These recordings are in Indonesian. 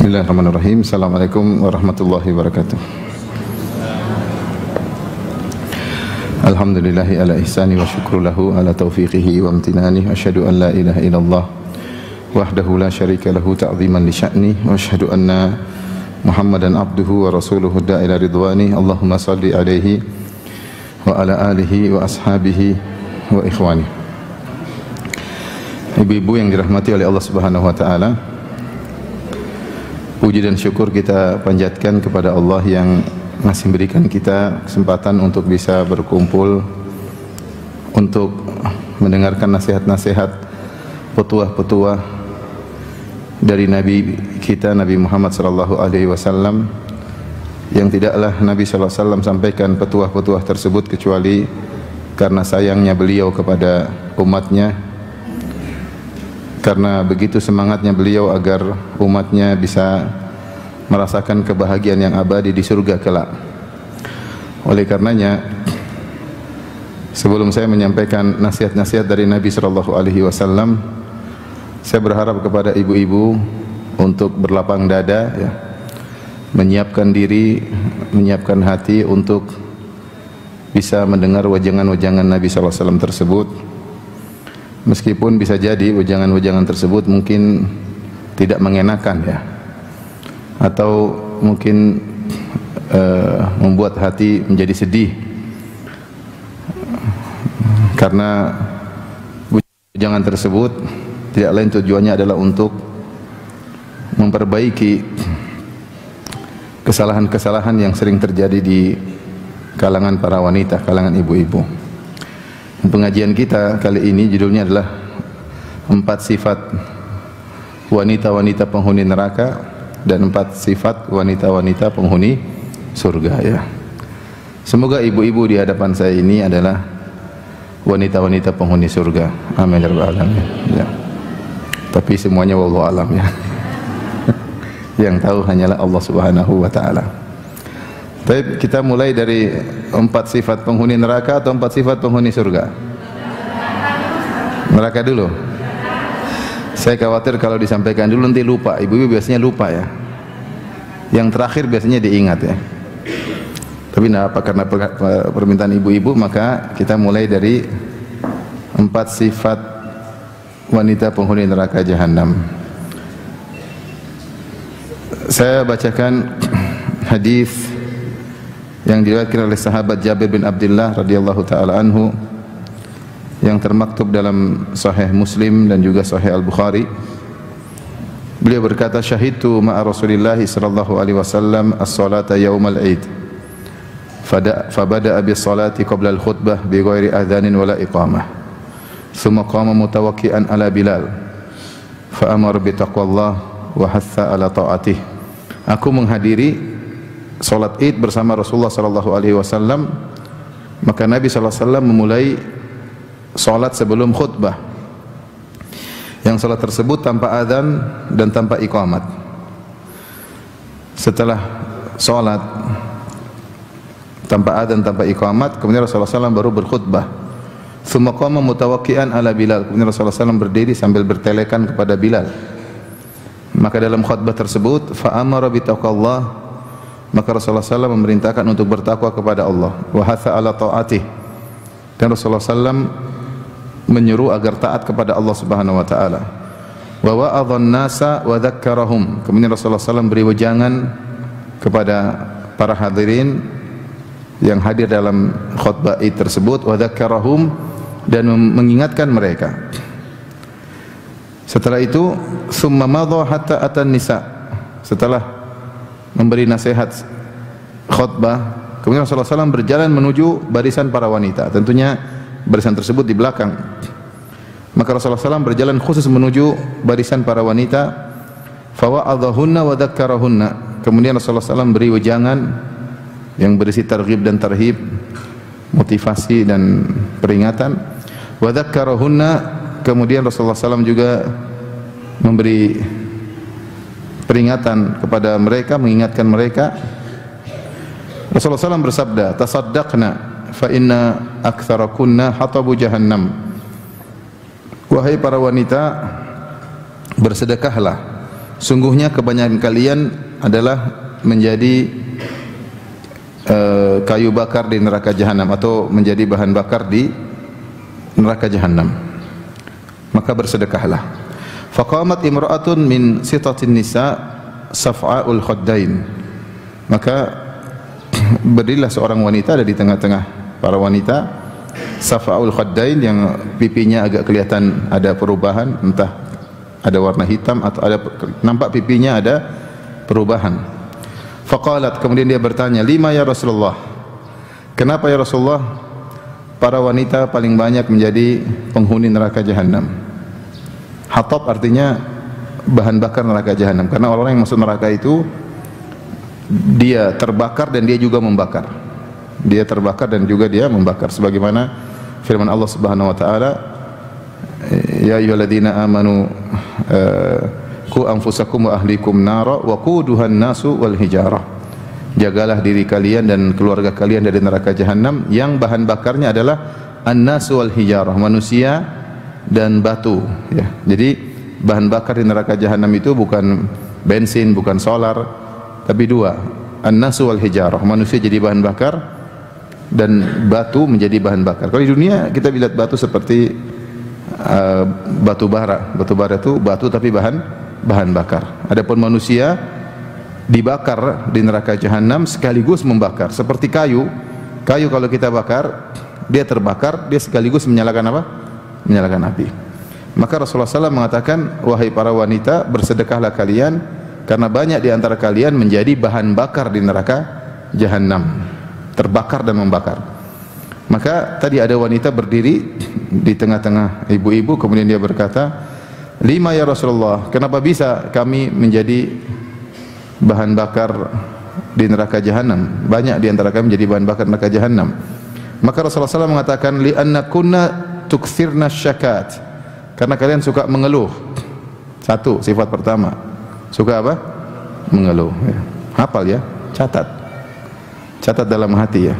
Bismillahirrahmanirrahim. Assalamualaikum warahmatullahi wabarakatuh. Alhamdulillahi ala ihsani wa syukru lahu ala taufiqihi wa amtinani. Asyhadu an la ilaha illallah wahdahu la syarika lahu ta'ziman li sya'ni wa asyhadu anna Muhammadan abduhu wa rasuluhu da'ila ridwani. Allahumma salli alaihi wa ala alihi wa ashabihi wa ikhwani. Ibu-ibu yang dirahmati oleh Allah Subhanahu wa taala, puji dan syukur kita panjatkan kepada Allah yang masih memberikan kita kesempatan untuk bisa berkumpul untuk mendengarkan nasihat-nasihat, petuah-petuah dari Nabi kita, Nabi Muhammad sallallahu alaihi wasallam, yang tidaklah Nabi sallallahu alaihi wasallam sampaikan petuah-petuah tersebut kecuali karena sayangnya beliau kepada umatnya, karena begitu semangatnya beliau agar umatnya bisa merasakan kebahagiaan yang abadi di surga kelak. Oleh karenanya, sebelum saya menyampaikan nasihat-nasihat dari Nabi sallallahu alaihi wasallam, saya berharap kepada ibu-ibu untuk berlapang dada, ya, menyiapkan diri, menyiapkan hati untuk bisa mendengar wajangan-wajangan Nabi sallallahu alaihi wasallam tersebut. Meskipun bisa jadi wejangan-wejangan tersebut mungkin tidak mengenakan, ya, atau mungkin membuat hati menjadi sedih, karena wejangan tersebut tidak lain tujuannya adalah untuk memperbaiki kesalahan-kesalahan yang sering terjadi di kalangan para wanita, kalangan ibu-ibu. Pengajian kita kali ini judulnya adalah 4 sifat wanita-wanita penghuni neraka dan 4 sifat wanita-wanita penghuni surga, ya. Semoga ibu-ibu di hadapan saya ini adalah wanita-wanita penghuni surga. Amin ya rabbal alamin, ya. Tapi semuanya wallahu alam, ya. Yang tahu hanyalah Allah Subhanahu wa taala. Baik, kita mulai dari 4 sifat penghuni neraka atau 4 sifat penghuni surga? Neraka dulu. Saya khawatir kalau disampaikan dulu nanti lupa. Ibu-ibu biasanya lupa, ya. Yang terakhir biasanya diingat, ya. Tapi tidak apa, karena permintaan ibu-ibu maka kita mulai dari 4 sifat wanita penghuni neraka jahanam. Saya bacakan hadis yang diriwayatkan oleh sahabat Jabir bin Abdullah radhiyallahu taala anhu, yang termaktub dalam Sahih Muslim dan juga Sahih Al-Bukhari. Beliau berkata, "Syahidtu ma'a Rasulillah sallallahu alaihi wasallam as-salata yaumal Eid. Fabada'a bis-salati qabla al-khutbah bi ghairi adzanin wala iqamah. Tsumma qama mutawakki'an ala Bilal. Fa amara bi taqwallah wa hatha ala ta'atih." Aku menghadiri salat Id bersama Rasulullah sallallahu alaihi wasallam, maka Nabi sallallahu alaihi wasallam memulai salat sebelum khutbah. Yang salat tersebut tanpa adzan dan tanpa iqamat. Setelah salat tanpa adzan tanpa iqamat, kemudian Rasulullah SAW baru berkhutbah. Tsumma qama mutawakki'an ala Bilal. Kemudian Rasulullah SAW berdiri sambil bertelekan kepada Bilal. Maka dalam khutbah tersebut, fa amara bi taqwallah, maka Rasulullah SAW memerintahkan untuk bertakwa kepada Allah. Wa hatha ala ta'atih, dan Rasulullah SAW menyuruh agar taat kepada Allah Subhanahu wa taala. Wa wa'adhan nasa wa dzakkarahum. Kemudian Rasulullah SAW beri wejangan kepada para hadirin yang hadir dalam khutbah Id tersebut, wa dzakkarahum, dan mengingatkan mereka. Setelah itu, summa madha hatta atan nisa. Setelah memberi nasihat khutbah, kemudian Rasulullah SAW berjalan menuju barisan para wanita. Tentunya barisan tersebut di belakang. Maka Rasulullah SAW berjalan khusus menuju barisan para wanita. Fawa'adhahunna wa dzakkarahunna. Kemudian Rasulullah SAW beri wejangan yang berisi targhib dan tarhib, motivasi dan peringatan. Wa dzakkarahunna. Kemudian Rasulullah SAW juga memberi peringatan kepada mereka, mengingatkan mereka. Rasulullah SAW bersabda, "Tasaddaqna fa inna aktsarakunna hatabu jahannam." Wahai para wanita, bersedekahlah, sungguhnya kebanyakan kalian adalah menjadi kayu bakar di neraka jahanam atau menjadi bahan bakar di neraka jahanam. Maka bersedekahlah. Faqamat imra'atun min sitatin nisa saf'aul khaddain. Maka berdirilah seorang wanita ada di tengah-tengah para wanita, saf'aul khaddain, yang pipinya agak kelihatan ada perubahan, entah ada warna hitam atau ada nampak pipinya ada perubahan. Faqalat, kemudian dia bertanya, lima ya Rasulullah, kenapa ya Rasulullah para wanita paling banyak menjadi penghuni neraka jahanam? Hatab artinya bahan bakar neraka jahanam, karena orang-orang yang masuk neraka itu dia terbakar dan dia juga membakar. Dia terbakar dan juga dia membakar, sebagaimana firman Allah Subhanahu wa taala, ya ayyuhalladzina amanu qu anfusakum wa ahlikum nara wa quduhan nasu wal hijarah. Jagalah diri kalian dan keluarga kalian dari neraka jahanam yang bahan bakarnya adalah an-nasu wal hijarah, manusia dan batu, ya. Jadi bahan bakar di neraka jahanam itu bukan bensin, bukan solar, tapi dua, an-nasu wal hijarah, manusia jadi bahan bakar dan batu menjadi bahan bakar. Kalau di dunia kita lihat batu seperti batu bara. Batu bara itu batu tapi bahan bakar. Adapun manusia dibakar di neraka jahanam sekaligus membakar, seperti kayu. Kayu kalau kita bakar, dia terbakar, dia sekaligus menyalakan apa? Menyalakan api. Maka Rasulullah SAW mengatakan, wahai para wanita, bersedekahlah kalian karena banyak di antara kalian menjadi bahan bakar di neraka jahanam, terbakar dan membakar. Maka tadi ada wanita berdiri di tengah-tengah ibu-ibu, kemudian dia berkata, lima ya Rasulullah, kenapa bisa kami menjadi bahan bakar di neraka jahanam? Banyak di antara kami menjadi bahan bakar neraka jahanam. Maka Rasulullah SAW mengatakan, li'anna kunna tukthirna syakat, karena kalian suka mengeluh. Satu, sifat pertama, suka apa? Mengeluh, ya. Hafal ya, catat dalam hati ya.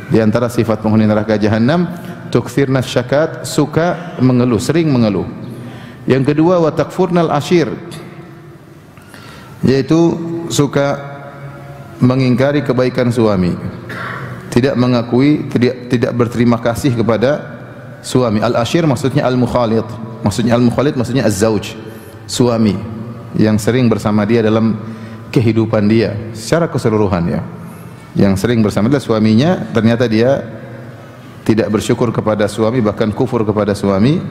Di antara sifat penghuni neraka jahanam, tukthirna syakat, suka mengeluh, sering mengeluh. Yang kedua, wa takfurnal ashir, yaitu suka mengingkari kebaikan suami, tidak mengakui, tidak berterima kasih kepada suami. Al-ashir maksudnya al-mukhalid, maksudnya az-zauj, suami yang sering bersama dia dalam kehidupan dia secara keseluruhan, ya. Yang sering bersama dia suaminya, ternyata dia tidak bersyukur kepada suami, bahkan kufur kepada suami.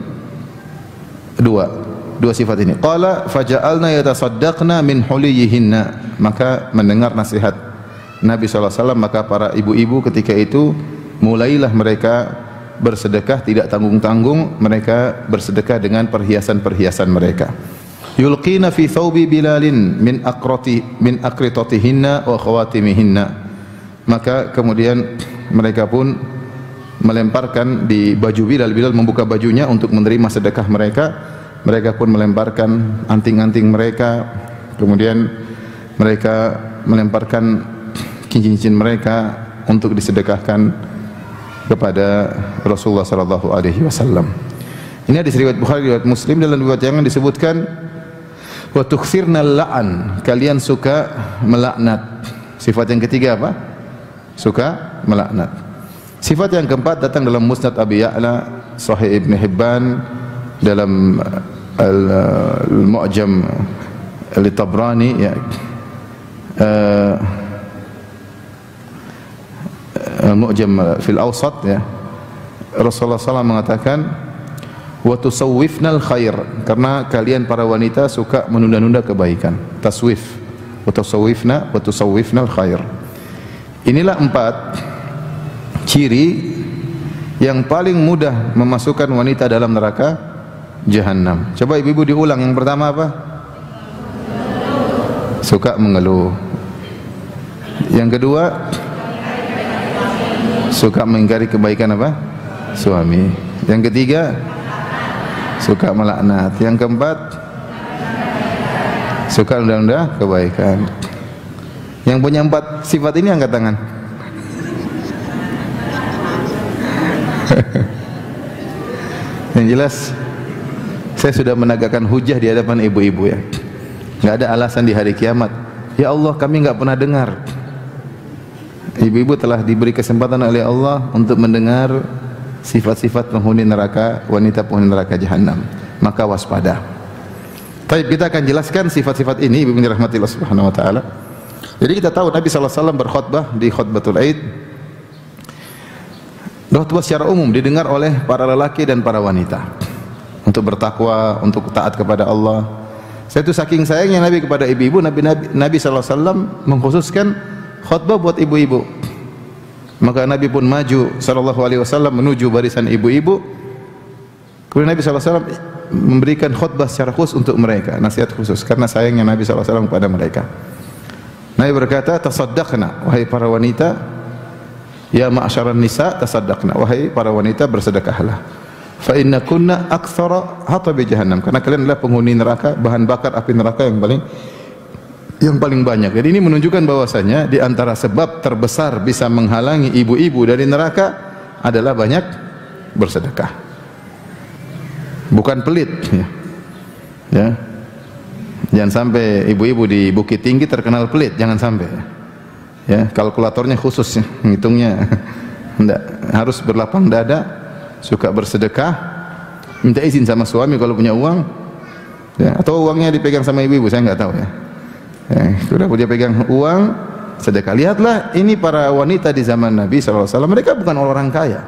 Dua sifat ini. Qala faja'alna yatasaddaqna min huliyihinna, maka mendengar nasihat Nabi SAW, maka para ibu-ibu ketika itu mulailah mereka bersedekah tidak tanggung-tanggung, mereka bersedekah dengan perhiasan-perhiasan mereka. Yulqina fi thawbi Bilalin min aqritatihinna wa khawatimihinna, maka kemudian mereka pun melemparkan di baju Bilal. Bilal membuka bajunya untuk menerima sedekah mereka. Mereka pun melemparkan anting-anting mereka, kemudian mereka melemparkan cincin-cincin mereka untuk disedekahkan kepada Rasulullah sallallahu alaihi wasallam. Ini hadis riwayat Bukhari, riwayat Muslim. Dalam riwayat yang disebutkan, wa tukthirna la'an, kalian suka melaknat. Sifat yang ketiga apa? Suka melaknat. Sifat yang keempat datang dalam Musnad Abi Ya'la, Sahih Ibn Hibban, dalam Al-Mu'jam Al-Tabrani, ya, Al-Mu'jam fil Awsat, ya. Rasulullah SAW mengatakan, wa tusawwifnal khair, karena kalian para wanita suka menunda-nunda kebaikan. Taswif, wa tusawwifnal khair. Inilah 4 ciri yang paling mudah memasukkan wanita dalam neraka jahanam. Coba ibu-ibu diulang. Yang pertama apa? Suka mengeluh. Yang kedua, suka mengingkari kebaikan apa? Suami. Yang ketiga, suka melaknat. Yang keempat, suka nunda-nunda kebaikan. Yang punya 4 sifat ini angkat tangan. Yang jelas, saya sudah menegakkan hujah di hadapan ibu-ibu, ya. Nggak ada alasan di hari kiamat. Ya Allah, kami nggak pernah dengar. Ibu-ibu telah diberi kesempatan oleh Allah untuk mendengar sifat-sifat penghuni neraka, wanita penghuni neraka jahanam. Maka waspada. Baik, kita akan jelaskan sifat-sifat ini, ibu-ibu dirahmati Allah Subhanahu wa taala. Jadi kita tahu Nabi sallallahu alaihi wasallam berkhutbah di khutbatul Aid. Khutbah secara umum didengar oleh para lelaki dan para wanita untuk bertakwa, untuk taat kepada Allah. Saya itu saking sayangnya Nabi kepada ibu-ibu, Nabi sallallahu alaihi wasallam mengkhususkan khutbah buat ibu-ibu. Maka Nabi pun maju sallallahu alaihi wasallam menuju barisan ibu-ibu. Kemudian Nabi sallallahu alaihi wasallam memberikan khutbah secara khusus untuk mereka, nasihat khusus karena sayangnya Nabi sallallahu alaihi wasallam kepada mereka. Nabi berkata, "Tasaddaqna, wahai para wanita, ya ma'syaran nisa, tasaddaqna, wahai para wanita bersedekahlah. Fa inna kunna aktsara hatabi jahannam." Karena kalian adalah penghuni neraka, bahan bakar api neraka yang paling banyak. Jadi ini menunjukkan bahwasanya di antara sebab terbesar bisa menghalangi ibu-ibu dari neraka adalah banyak bersedekah. Bukan pelit, ya. Jangan sampai ibu-ibu di Bukit Tinggi terkenal pelit, jangan sampai. Ya, kalkulatornya khusus, ngitungnya. Enggak, harus berlapang dada, suka bersedekah, minta izin sama suami kalau punya uang. Ya, atau uangnya dipegang sama ibu-ibu, saya enggak tahu ya. Sudah dia pegang uang sedekah. Lihatlah ini para wanita di zaman Nabi SAW, mereka bukan orang kaya.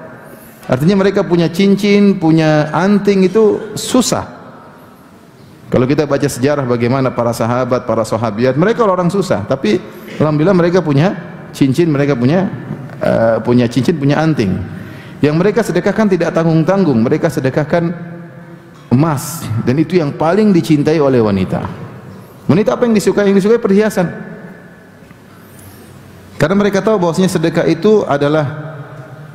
Artinya mereka punya cincin, punya anting itu susah. Kalau kita baca sejarah bagaimana para sahabat, para sahabiat, mereka orang susah, tapi alhamdulillah mereka punya cincin, mereka punya cincin, punya anting. Yang mereka sedekahkan tidak tanggung-tanggung, mereka sedekahkan emas, dan itu yang paling dicintai oleh wanita. Wanita apa yang disukai? Yang disukai perhiasan. Karena mereka tahu bahwasanya sedekah itu adalah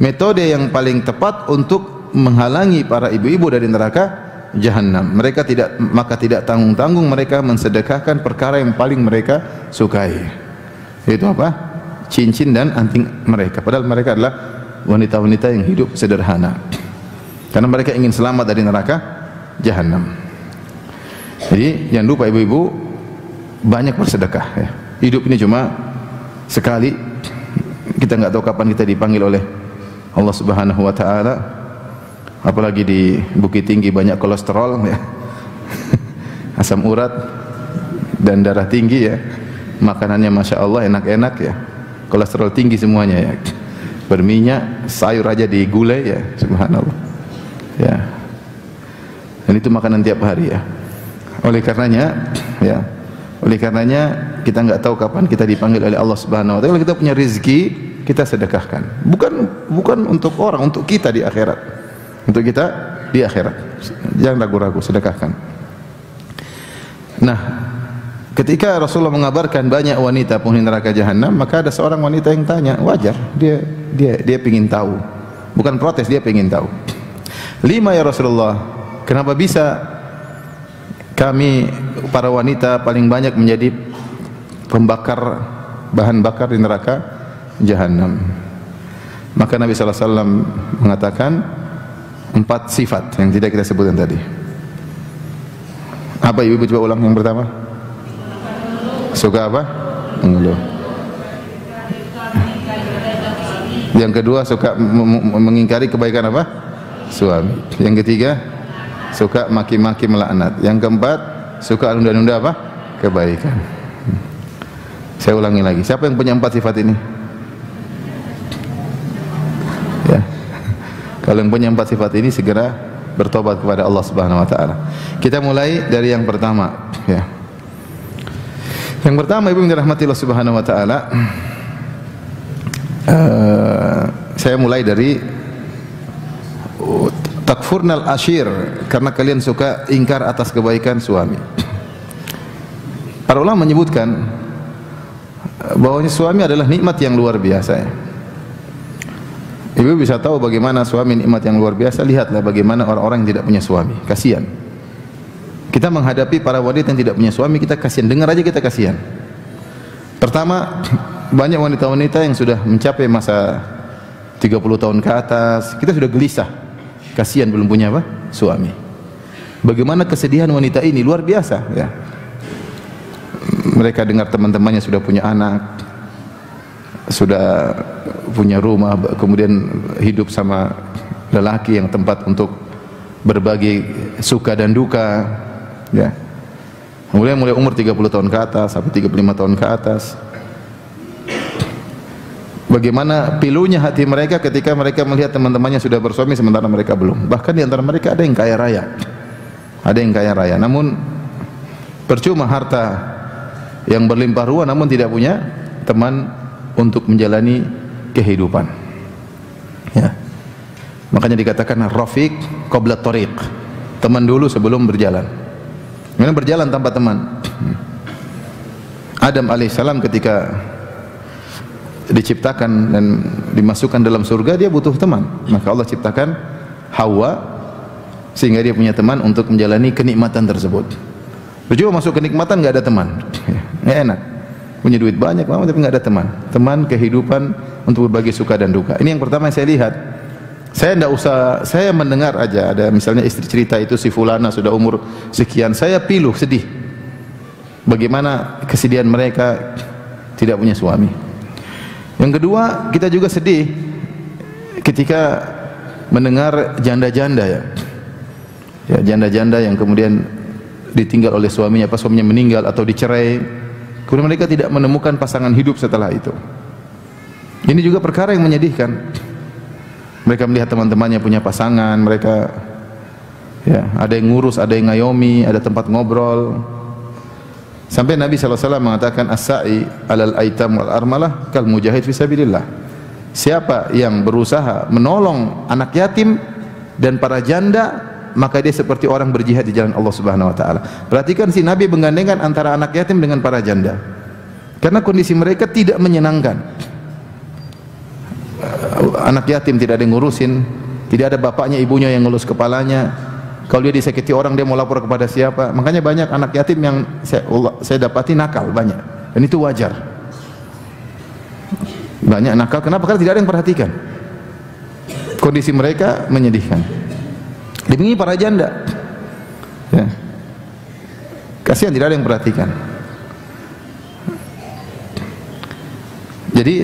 metode yang paling tepat untuk menghalangi para ibu-ibu dari neraka jahanam. Mereka tidak tanggung-tanggung mereka mensedekahkan perkara yang paling mereka sukai. Itu apa? Cincin dan anting mereka. Padahal mereka adalah wanita-wanita yang hidup sederhana. Karena mereka ingin selamat dari neraka jahanam. Jadi jangan lupa ibu-ibu banyak bersedekah ya. Hidup ini cuma sekali. Kita enggak tahu kapan kita dipanggil oleh Allah Subhanahu wa taala. Apalagi di Bukit Tinggi banyak kolesterol ya. Asam urat dan darah tinggi ya. Makanannya Masya Allah enak-enak ya. Kolesterol tinggi semuanya ya. Berminyak, sayur aja digulai ya, subhanallah. Ya. Dan itu makanan tiap hari ya. Oleh karenanya kita enggak tahu kapan kita dipanggil oleh Allah Subhanahu wa taala. Kalau kita punya rezeki, kita sedekahkan. Bukan untuk orang, untuk kita di akhirat. Untuk kita di akhirat. Jangan ragu-ragu, sedekahkan. Nah, ketika Rasulullah mengabarkan banyak wanita penghuni neraka jahanam, maka ada seorang wanita yang tanya, wajar, dia ingin tahu. Bukan protes, dia ingin tahu. 5 ya Rasulullah, kenapa bisa kami para wanita paling banyak menjadi bahan bakar di neraka jahanam? Maka Nabi sallallahu alaihi wasallam mengatakan 4 sifat yang tidak kita sebutkan tadi. Apa ibu coba ulang yang pertama? Suka apa? Mengeluh. Yang kedua suka mengingkari kebaikan apa? Suami. Yang ketiga suka maki-maki melaknat. Yang keempat suka nunda-nunda apa? Kebaikan. Saya ulangi lagi. Siapa yang punya 4 sifat ini? Ya. Kalau yang punya 4 sifat ini segera bertobat kepada Allah Subhanahu wa taala. Kita mulai dari yang pertama, ya. Yang pertama, ibu yang dirahmati Allah Subhanahu wa taala, saya mulai dari takfurnal ashir, karena kalian suka ingkar atas kebaikan suami. Para ulama menyebutkan bahwa suami adalah nikmat yang luar biasa ya. Ibu bisa tahu bagaimana suami nikmat yang luar biasa. Lihatlah bagaimana orang-orang yang tidak punya suami, kasihan. Kita menghadapi para wanita yang tidak punya suami, kita kasihan. Dengar aja kita kasihan. Pertama, banyak wanita-wanita yang sudah mencapai masa 30 tahun ke atas, kita sudah gelisah. Kasihan belum punya apa? Suami. Bagaimana kesedihan wanita ini luar biasa ya. mereka dengar teman-temannya sudah punya anak, sudah punya rumah, kemudian hidup sama lelaki yang tempat untuk berbagi suka dan duka, ya. Kemudian mulai umur 30 tahun ke atas sampai 35 tahun ke atas. Bagaimana pilunya hati mereka ketika mereka melihat teman-temannya sudah bersuami sementara mereka belum. Bahkan di antara mereka ada yang kaya raya. Ada yang kaya raya, namun percuma harta yang berlimpah ruah namun tidak punya teman untuk menjalani kehidupan. Ya. Makanya dikatakan rafiq qabla tariq. Teman dulu sebelum berjalan. Karena berjalan tanpa teman. Adam alaihissalam ketika diciptakan dan dimasukkan dalam surga dia butuh teman. Maka Allah ciptakan Hawa sehingga dia punya teman untuk menjalani kenikmatan tersebut. Berjuang masuk kenikmatan enggak ada teman. Enggak enak. Punya duit banyak tapi enggak ada teman. Teman kehidupan untuk berbagi suka dan duka. Ini yang pertama yang saya lihat. Saya tidak usah, saya mendengar aja ada misalnya istri cerita itu si fulana sudah umur sekian, saya pilu sedih. Bagaimana kesedihan mereka tidak punya suami. Yang kedua, kita juga sedih ketika mendengar janda-janda ya. Ya, janda-janda yang kemudian ditinggal oleh suaminya, pas suaminya meninggal atau dicerai. Kemudian mereka tidak menemukan pasangan hidup setelah itu. Ini juga perkara yang menyedihkan. Mereka melihat teman-temannya punya pasangan, mereka ya, ada yang ngurus, ada yang ngayomi, ada tempat ngobrol. Sampai Nabi SAW mengatakan as-sa'i alal aitam wal armalah kal mujahid fi sabilillah. Siapa yang berusaha menolong anak yatim dan para janda, maka dia seperti orang berjihad di jalan Allah Subhanahu wa taala. Perhatikan si Nabi menggandengkan antara anak yatim dengan para janda. Karena kondisi mereka tidak menyenangkan. Anak yatim tidak ada yang ngurusin, tidak ada bapaknya ibunya yang ngelus kepalanya. Kalau dia disakiti orang dia mau lapor kepada siapa? Makanya banyak anak yatim yang saya dapati nakal banyak, dan itu wajar. Banyak nakal, kenapa? Karena tidak ada yang perhatikan. Kondisi mereka menyedihkan. Demi para janda, ya. Kasihan tidak ada yang perhatikan. Jadi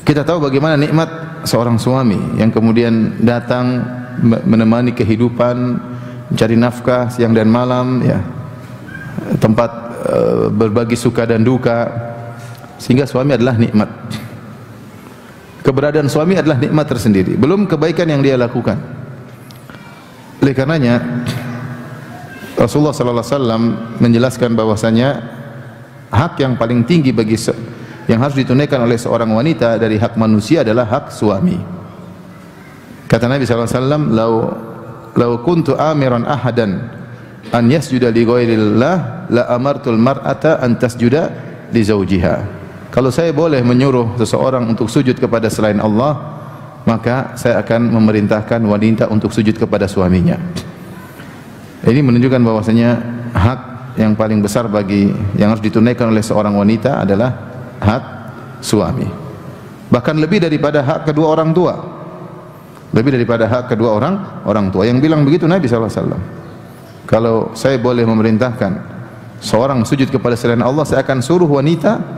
kita tahu bagaimana nikmat seorang suami yang kemudian datang menemani kehidupan, mencari nafkah siang dan malam, ya, tempat berbagi suka dan duka, sehingga suami adalah nikmat. Keberadaan suami adalah nikmat tersendiri, belum kebaikan yang dia lakukan. Oleh karenanya Rasulullah SAW menjelaskan bahwasanya hak yang paling tinggi bagi yang harus ditunaikan oleh seorang wanita dari hak manusia adalah hak suami. Kata Nabi SAW, "Lau kuntu amiran ahadan an yasjuda li ghairillah la amartul mar'ata an tasjuda li zawjiha." Kalau saya boleh menyuruh seseorang untuk sujud kepada selain Allah, maka saya akan memerintahkan wanita untuk sujud kepada suaminya. Ini menunjukkan bahwasanya hak yang paling besar bagi yang harus ditunaikan oleh seorang wanita adalah hak suami. Bahkan lebih daripada hak kedua orang tua. Lebih daripada hak kedua orang tua. Yang bilang begitu Nabi SAW. Kalau saya boleh memerintahkan seorang sujud kepada selain Allah, saya akan suruh wanita.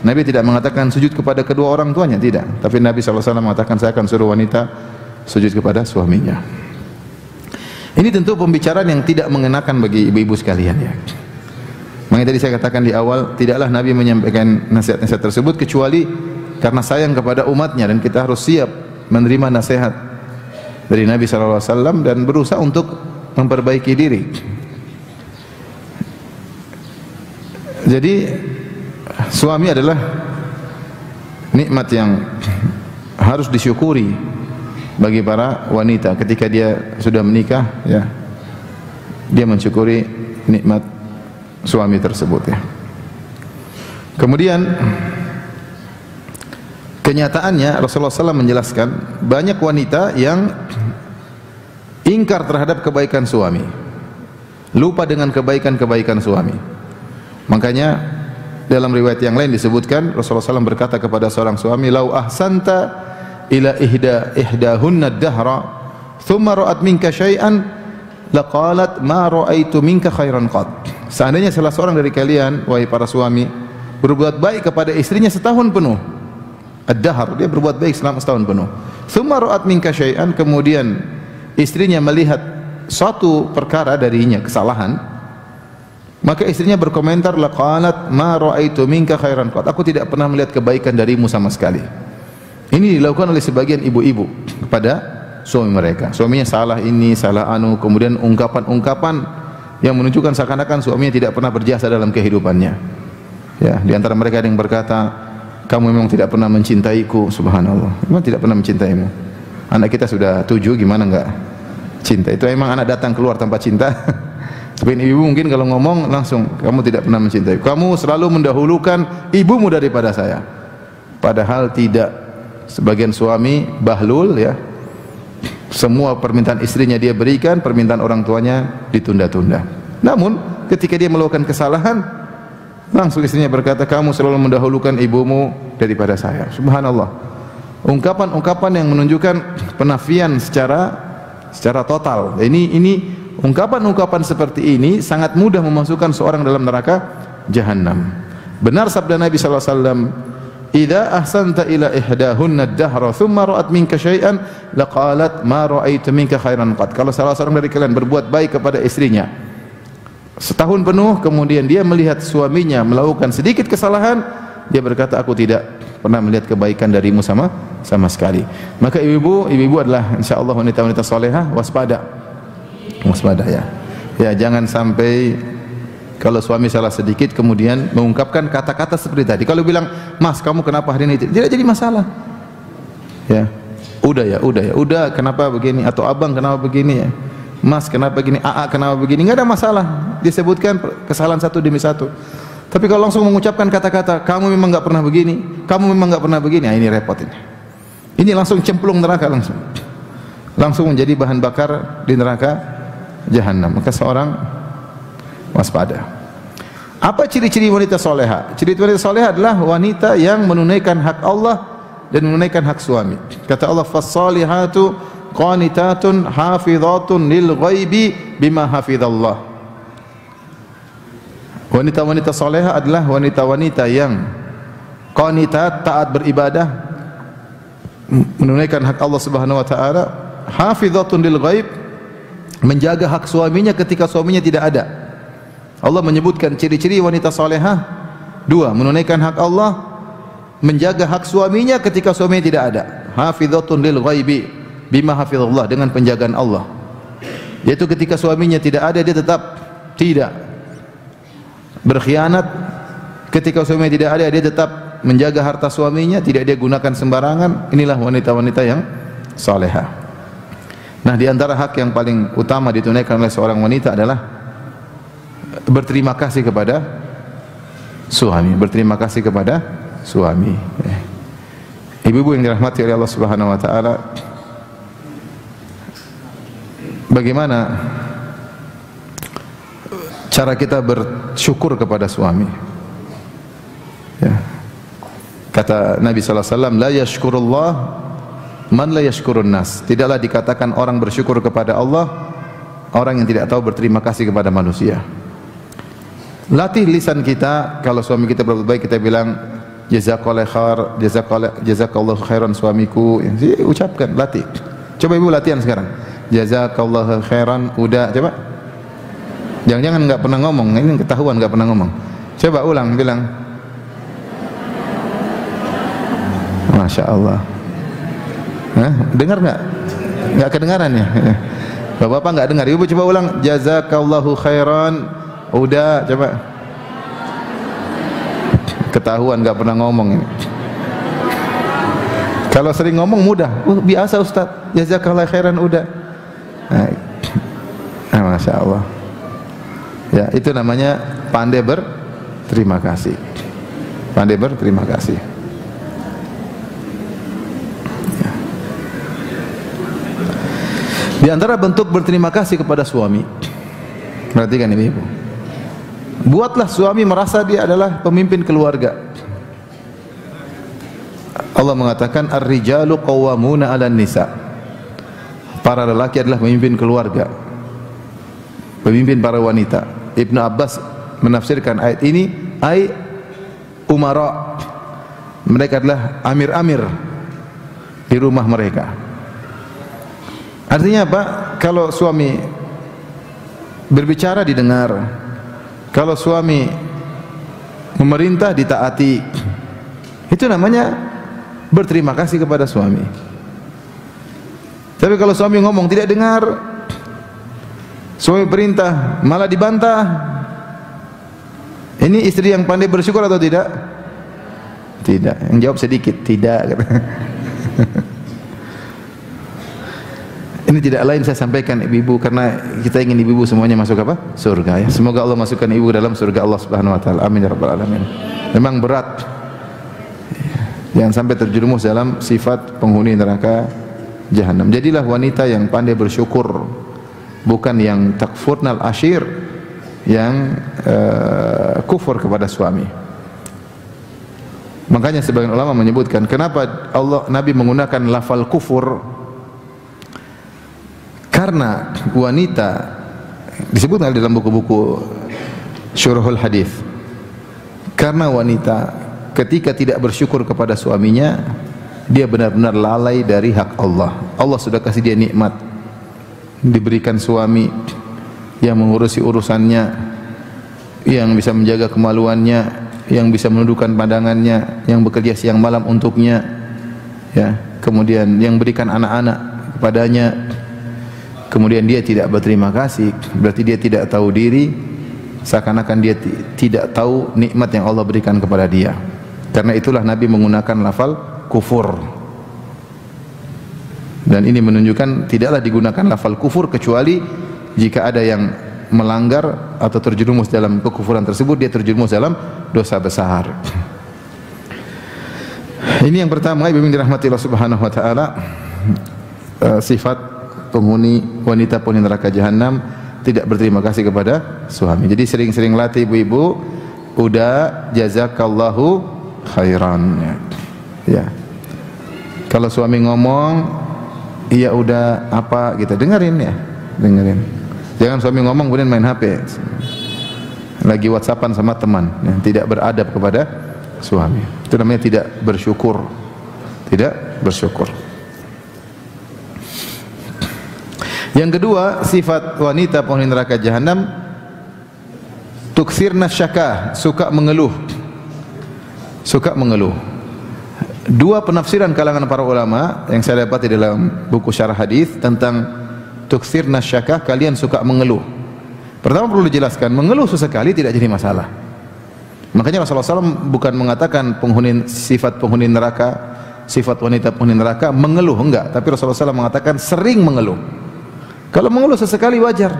Nabi tidak mengatakan sujud kepada kedua orang tuanya, tidak. Tapi Nabi SAW mengatakan saya akan suruh wanita sujud kepada suaminya. Ini tentu pembicaraan yang tidak mengenakan bagi ibu-ibu sekalian, ya. Makanya tadi saya katakan di awal, tidaklah Nabi menyampaikan nasihat-nasihat tersebut kecuali karena sayang kepada umatnya, dan kita harus siap menerima nasihat dari Nabi SAW dan berusaha untuk memperbaiki diri. Jadi suami adalah nikmat yang harus disyukuri bagi para wanita ketika dia sudah menikah, ya. Dia mensyukuri nikmat suami tersebut, ya. Kemudian kenyataannya Rasulullah SAW menjelaskan banyak wanita yang ingkar terhadap kebaikan suami, lupa dengan kebaikan-kebaikan suami. Makanya dalam riwayat yang lain disebutkan Rasulullah SAW berkata kepada seorang suami, "Lau ahsanta ila ihdahunna ad-dahra thumma ra'at minka syai'an laqalat ma ra'aitu minka khairan qad." seandainya salah seorang dari kalian, wahai para suami, berbuat baik kepada istrinya setahun penuh, ad-dahr, dia berbuat baik selama setahun penuh, thumma ra'at minka syai'an, kemudian istrinya melihat suatu perkara darinya, kesalahan, maka istrinya berkomentar, laqalat ma ra'aitu minka khairan qat, aku tidak pernah melihat kebaikan darimu sama sekali. Ini dilakukan oleh sebagian ibu-ibu kepada suami mereka. Suaminya salah ini, salah anu, kemudian ungkapan-ungkapan yang menunjukkan seakan-akan suaminya tidak pernah berjasa dalam kehidupannya. Ya, di antara mereka ada yang berkata, kamu memang tidak pernah mencintaiku. Subhanallah, memang tidak pernah mencintaimu. Anak kita sudah 7, gimana enggak cinta? Itu emang anak datang keluar tanpa cinta. Sebagian ibu mungkin kalau ngomong langsung, kamu tidak pernah mencintai, kamu selalu mendahulukan ibumu daripada saya. Padahal tidak. Sebagian suami bahlul, ya, semua permintaan istrinya dia berikan, permintaan orang tuanya ditunda-tunda. Namun ketika dia melakukan kesalahan, langsung istrinya berkata, kamu selalu mendahulukan ibumu daripada saya. Subhanallah. Ungkapan-ungkapan yang menunjukkan penafian secara total. Ini ungkapan-ungkapan seperti ini sangat mudah memasukkan seorang dalam neraka jahanam. Benar sabda Nabi sallallahu alaihi wasallam, idza ahsanta ila ihdahunna ad-dahra thumma ra'at minka syai'an laqalat ma ra'aitu minka khairan qat. Kalau salah seorang dari kalian berbuat baik kepada istrinya setahun penuh, kemudian dia melihat suaminya melakukan sedikit kesalahan, dia berkata, aku tidak pernah melihat kebaikan darimu sama sekali. Maka ibu-ibu adalah insyaallah wanita-wanita salehah, waspada ya. Ya, jangan sampai kalau suami salah sedikit kemudian mengungkapkan kata-kata seperti tadi. Kalau bilang, "Mas, kamu kenapa hari ini?" tidak jadi masalah. Ya. Udah, kenapa begini? Atau Abang kenapa begini ya? Mas, kenapa begini? AA kenapa begini? Enggak ada masalah. Disebutkan kesalahan satu demi satu. Tapi kalau langsung mengucapkan kata-kata, "Kamu memang enggak pernah begini, kamu memang enggak pernah begini." Nah, ini repot ini. Ini langsung cemplung neraka langsung. Langsung menjadi bahan bakar di neraka jahanam. Maka seorang waspada. Apa ciri-ciri wanita soleha? Ciri wanita soleha adalah wanita yang menunaikan hak Allah dan menunaikan hak suami. Kata Allah, "Fas-salihatu qanitatun hafizatun lil ghaibi bima hafizallah." Wanita-wanita soleha adalah wanita-wanita yang qanitat, taat beribadah, menunaikan hak Allah Subhanahu wa taala, hafizatun lil ghaib, menjaga hak suaminya ketika suaminya tidak ada. Allah menyebutkan ciri-ciri wanita salehah dua, menunaikan hak Allah, menjaga hak suaminya ketika suaminya tidak ada. Hafizatun lil ghaibi bima hafizallah, dengan penjagaan Allah. Yaitu ketika suaminya tidak ada, dia tetap tidak berkhianat. Ketika suaminya tidak ada, dia tetap menjaga harta suaminya, tidak dia gunakan sembarangan. Inilah wanita-wanita yang salehah. Nah, di antara hak yang paling utama ditunaikan oleh seorang wanita adalah berterima kasih kepada suami, berterima kasih kepada suami. Ibu-ibu yang dirahmati oleh Allah Subhanahu wa taala, bagaimana cara kita bersyukur kepada suami? Ya. Kata Nabi sallallahu alaihi wasallam, la yashkurullah man la yashkurun nas. Tidaklah dikatakan orang bersyukur kepada Allah orang yang tidak tahu berterima kasih kepada manusia. Latih lisan kita, kalau suami kita berbuat baik kita bilang jazakallahu khair, jazakallahu khairan suamiku. Ucapkan, latih. Coba ibu latihan sekarang. Jazakallahu khairan, udah, coba. Jangan-jangan enggak pernah ngomong, ini ketahuan enggak pernah ngomong. Coba ulang, bilang. Masya Allah. Dengar enggak? Enggak kedengaran ya? Bapak-bapak enggak dengar. Ibu coba ulang, jazakallahu khairan. Udah, coba. Ketahuan enggak pernah ngomong ini. Kalau sering ngomong mudah. Biasa Ustaz. Jazakallahu khairan, udah. Masya Allah. Ya, itu namanya pandai berterima kasih. Pandai berterima kasih. Ya. Di antara bentuk berterima kasih kepada suami, perhatikan ini ibu, buatlah suami merasa dia adalah pemimpin keluarga. Allah mengatakan ar-rijalu qawwamuna 'alan nisa. Para lelaki adalah pemimpin keluarga, pemimpin para wanita. Ibnu Abbas menafsirkan ayat ini ay umara, mereka adalah amir-amir di rumah mereka. Artinya apa? Kalau suami berbicara didengar, kalau suami memerintah ditaati, itu namanya berterima kasih kepada suami. Tapi kalau suami ngomong tidak dengar, suami perintah malah dibantah, ini istri yang pandai bersyukur atau tidak? Tidak. Yang jawab sedikit, tidak. Ini tidak lain saya sampaikan ibu-ibu karena kita ingin ibu-ibu semuanya masuk apa? Surga ya. Semoga Allah masukkan ibu dalam surga Allah Subhanahu wa taala. Amin ya rabbal alamin. Memang berat. Jangan sampai terjerumus dalam sifat penghuni neraka Jahannam. Jadilah wanita yang pandai bersyukur, bukan yang takfurnal ashir, yang kufur kepada suami. Makanya sebagian ulama menyebutkan kenapa Nabi menggunakan lafal kufur, karena wanita disebutkan dalam buku-buku syurahul hadis, karena wanita ketika tidak bersyukur kepada suaminya, dia benar-benar lalai dari hak Allah. Allah sudah kasih dia nikmat, diberikan suami yang mengurusi urusannya, yang bisa menjaga kemaluannya, yang bisa menundukkan pandangannya, yang bekerja siang malam untuknya, ya, kemudian yang berikan anak-anak kepadanya. Kemudian dia tidak berterima kasih, berarti dia tidak tahu diri, seakan-akan dia tidak tahu nikmat yang Allah berikan kepada dia. Karena itulah Nabi menggunakan lafal kufur. Dan ini menunjukkan tidaklah digunakan lafal kufur kecuali jika ada yang melanggar atau terjerumus dalam kekufuran tersebut, dia terjerumus dalam dosa besar. Ini yang pertama, ibu dirahmati Allah Subhanahu wa taala, sifat penghuni wanita penghuni neraka Jahannam tidak berterima kasih kepada suami. Jadi sering-sering latih ibu-ibu, udah jazakallahu khairan. Ya. Kalau suami ngomong, iya udah apa gitu, dengerin ya, dengerin. Jangan suami ngomong kemudian main HP, lagi WhatsAppan sama teman, ya, tidak beradab kepada suami. Itu namanya tidak bersyukur, tidak bersyukur. Yang kedua, sifat wanita penghuni neraka Jahannam, tukthirna syakah, suka mengeluh. Suka mengeluh. Dua penafsiran kalangan para ulama yang saya dapat di dalam buku syarah hadis tentang tukthirna syakah, kalian suka mengeluh. Pertama perlu dijelaskan, mengeluh sesekali tidak jadi masalah. Makanya Rasulullah SAW bukan mengatakan sifat penghuni neraka, sifat wanita penghuni neraka mengeluh, enggak. Tapi Rasulullah SAW mengatakan sering mengeluh. Kalau mengeluh sesekali wajar.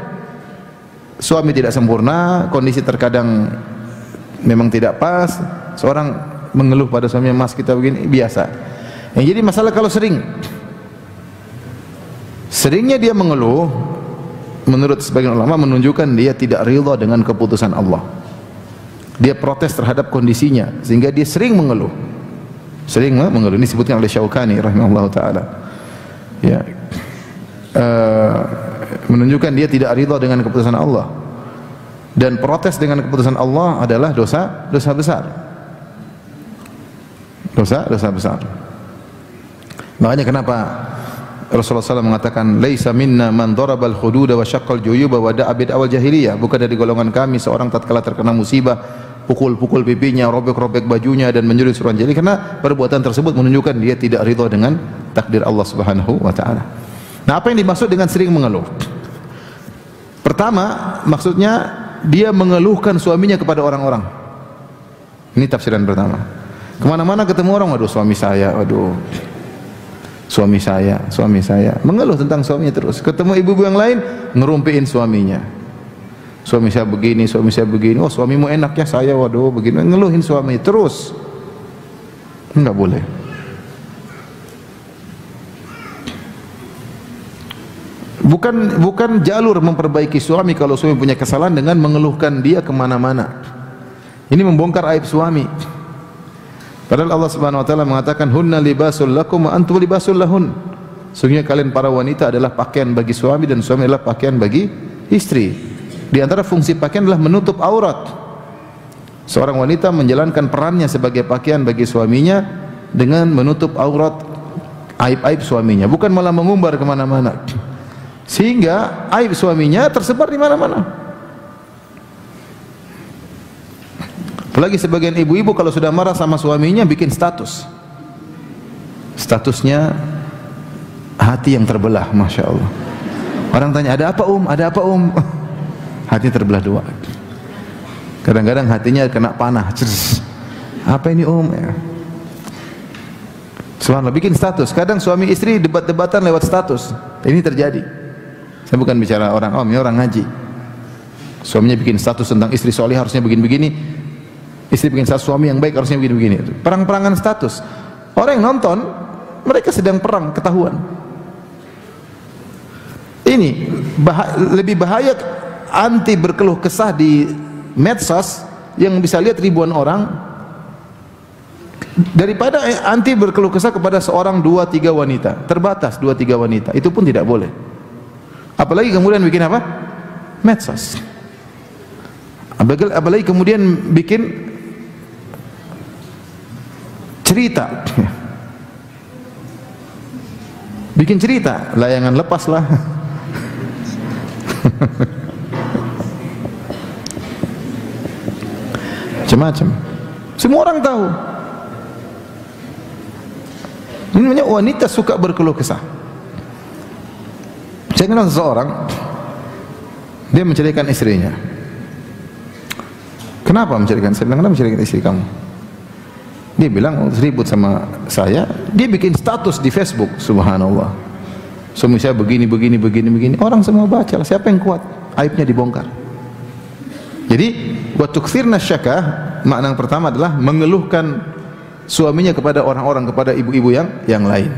Suami tidak sempurna, kondisi terkadang memang tidak pas, seorang mengeluh pada suaminya, mas kita begini, biasa. Yang jadi masalah kalau sering. Seringnya dia mengeluh, menurut sebagian ulama menunjukkan dia tidak ridha dengan keputusan Allah. Dia protes terhadap kondisinya sehingga dia sering mengeluh. Sering mengeluh. Ini disebutkan oleh Syaukani rahimahullah taala. Ya. Menunjukkan dia tidak ridha dengan keputusan Allah, dan protes dengan keputusan Allah adalah dosa besar. Dosa besar. Makanya kenapa Rasulullah SAW mengatakan laisa minna man darabal hududa wa syaqqal juyuba wa da'a bid'awal jahiliyah, bukan dari golongan kami seorang tatkala terkena musibah pukul-pukul pipinya, robek-robek bajunya dan menyuruh suruhan jahili, karena perbuatan tersebut menunjukkan dia tidak ridha dengan takdir Allah Subhanahu wa taala. Nah, apa yang dimaksud dengan sering mengeluh? Pertama, maksudnya dia mengeluhkan suaminya kepada orang-orang. Ini tafsiran pertama. Kemana-mana ketemu orang, waduh suami saya, waduh suami saya, mengeluh tentang suaminya terus. Ketemu ibu-ibu yang lain, ngerumpiin suaminya. Suami saya begini, oh suamimu enak ya, saya waduh begini, ngeluhin suami terus. Enggak boleh. Bukan jalur memperbaiki suami kalau suami punya kesalahan dengan mengeluhkan dia kemana-mana. Ini membongkar aib suami. Padahal Allah Subhanahu Wa Taala mengatakan hunna libasul lakum wa antum libasul lahun. Sesungguhnya kalian para wanita adalah pakaian bagi suami dan suami adalah pakaian bagi istri. Di antara fungsi pakaian adalah menutup aurat. Seorang wanita menjalankan perannya sebagai pakaian bagi suaminya dengan menutup aurat aib-aib suaminya, bukan malah mengumbar kemana-mana, sehingga aib suaminya tersebar di mana-mana. Apalagi sebagian ibu-ibu kalau sudah marah sama suaminya bikin statusnya hati yang terbelah, masya Allah. Orang tanya, ada apa ada apa hati terbelah dua. Kadang-kadang hatinya kena panah. Apa ini ya. Subhanallah, bikin status. Kadang suami istri debat-debatan lewat status. Ini terjadi. Saya bukan bicara orang ini orang ngaji. Suaminya bikin status tentang istri soleh harusnya begini-begini. Istri bikin status suami yang baik harusnya begini-begini. Perang-perangan status. Orang yang nonton, mereka sedang perang, ketahuan. Ini lebih bahaya anti berkeluh kesah di medsos yang bisa lihat ribuan orang daripada anti berkeluh kesah kepada seorang 2-3 wanita. Terbatas 2-3 wanita, itu pun tidak boleh. Apalagi kemudian bikin apa? Medsos. Apalagi kemudian bikin cerita. Bikin cerita, layangan lepas lah. Macam-macam. Semua orang tahu. Ini namanya wanita suka berkeluh kesah. Saya kenal seseorang, dia menceraikan istrinya. Kenapa menceraikan? Saya bilang, kenapa menceraikan istri kamu? Dia bilang, ribut sama saya. Dia bikin status di Facebook, subhanallah. Suami saya begini. Orang semua baca, siapa yang kuat? Aibnya dibongkar. Jadi, wa tukthirna syakah, makna yang pertama adalah mengeluhkan suaminya kepada orang-orang, kepada ibu-ibu yang lain.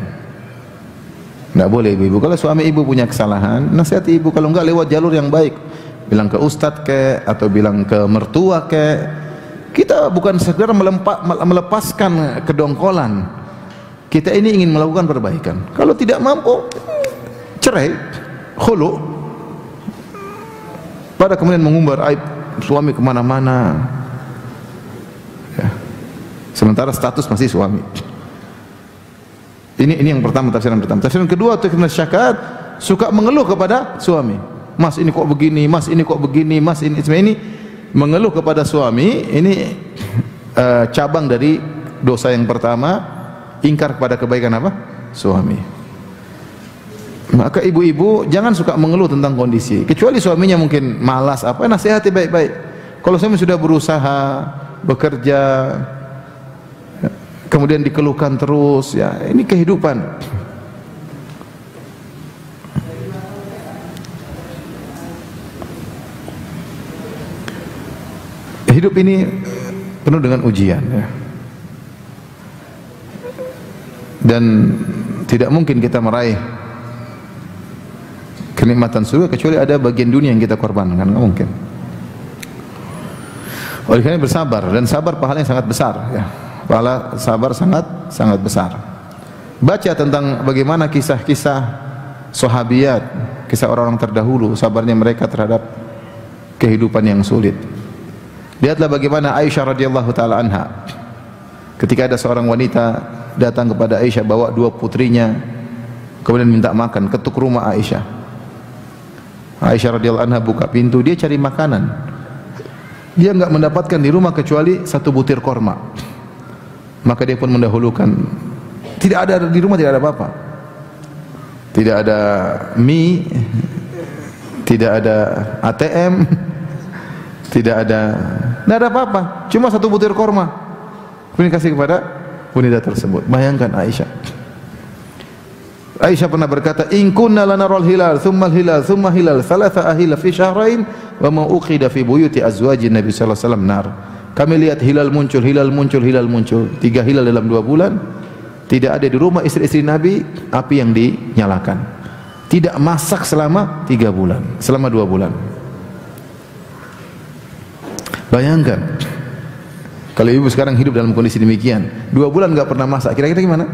Tidak boleh ibu-ibu. Kalau suami ibu punya kesalahan, nasihati ibu. Kalau enggak, lewat jalur yang baik. Bilang ke ustadz ke, atau bilang ke mertua ke. Kita bukan sekedar melepaskan kedongkolan. Kita ini ingin melakukan perbaikan. Kalau tidak mampu, cerai, khulu. Pada kemudian mengumbar aib suami kemana-mana ya. Sementara status masih suami. Ini yang pertama, tafsiran pertama. Tafsiran kedua, tukthirna syakat, suka mengeluh kepada suami. Mas ini kok begini, mas ini kok begini, mas ini mengeluh kepada suami. Ini cabang dari dosa yang pertama, ingkar kepada kebaikan apa? Suami. Maka ibu-ibu jangan suka mengeluh tentang kondisi, kecuali suaminya mungkin malas apa, nasihati baik-baik. Kalau suami sudah berusaha bekerja kemudian dikeluhkan terus, ya ini kehidupan. Hidup ini penuh dengan ujian ya. Dan tidak mungkin kita meraih kenikmatan surga kecuali ada bagian dunia yang kita korbankan, nggak mungkin. Oleh karena bersabar, dan sabar pahalanya sangat besar ya. Pahala sabar sangat besar. Baca tentang bagaimana kisah-kisah sahabiat, kisah orang-orang terdahulu, sabarnya mereka terhadap kehidupan yang sulit. Lihatlah bagaimana Aisyah radhiyallahu taala anha. Ketika ada seorang wanita datang kepada Aisyah bawa 2 putrinya, kemudian minta makan, ketuk rumah Aisyah. Aisyah radhiyallahu anha buka pintu, dia cari makanan. Dia enggak mendapatkan di rumah kecuali 1 butir korma. Maka dia pun mendahulukan. Tidak ada di rumah, tidak ada apa-apa. Tidak ada mie, tidak ada ATM, tidak ada apa-apa. Cuma 1 butir korma. Kemudian kasih kepada wanita tersebut. Bayangkan Aisyah. Aisyah pernah berkata, "In kunna lanaral hilal, thumma al-hilal, thumma hilal, thalatha ahila fi syahrain, wa ma uqida fi buyuti azwajin Nabi sallallahu alaihi wasallam nar." Kami lihat hilal muncul, 3 hilal dalam 2 bulan. Tidak ada di rumah istri-istri Nabi api yang dinyalakan. Tidak masak selama 3 bulan, selama 2 bulan. Bayangkan kalau ibu sekarang hidup dalam kondisi demikian, 2 bulan enggak pernah masak, kira-kira gimana?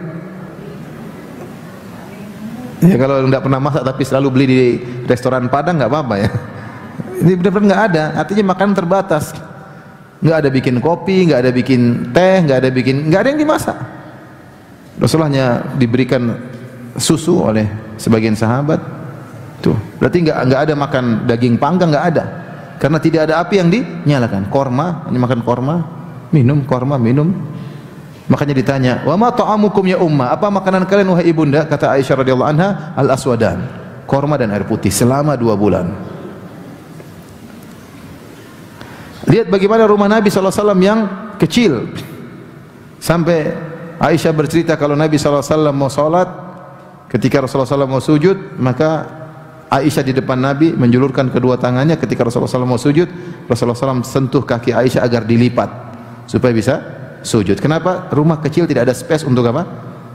Ya kalau enggak pernah masak tapi selalu beli di restoran Padang enggak apa-apa ya. Ini benar-benar enggak ada, artinya makanan terbatas. nggak ada bikin kopi, nggak ada bikin teh, nggak ada yang dimasak. Rasulullahnya diberikan susu oleh sebagian sahabat. Tuh, berarti nggak ada makan daging panggang, nggak ada, karena tidak ada api yang dinyalakan. Korma, hanya makan korma, minum. Makanya ditanya, wa ma ta'amukum ya umma, apa makanan kalian wahai ibunda? Kata Aisyah radhiyallahu anha, al aswadan, korma dan air putih selama 2 bulan. Lihat bagaimana rumah Nabi SAW yang kecil. Sampai Aisyah bercerita kalau Nabi SAW mau sholat, ketika Rasulullah SAW mau sujud, maka Aisyah di depan Nabi menjulurkan kedua tangannya. Ketika Rasulullah SAW mau sujud, Rasulullah SAW sentuh kaki Aisyah agar dilipat supaya bisa sujud. Kenapa? Rumah kecil tidak ada space untuk apa?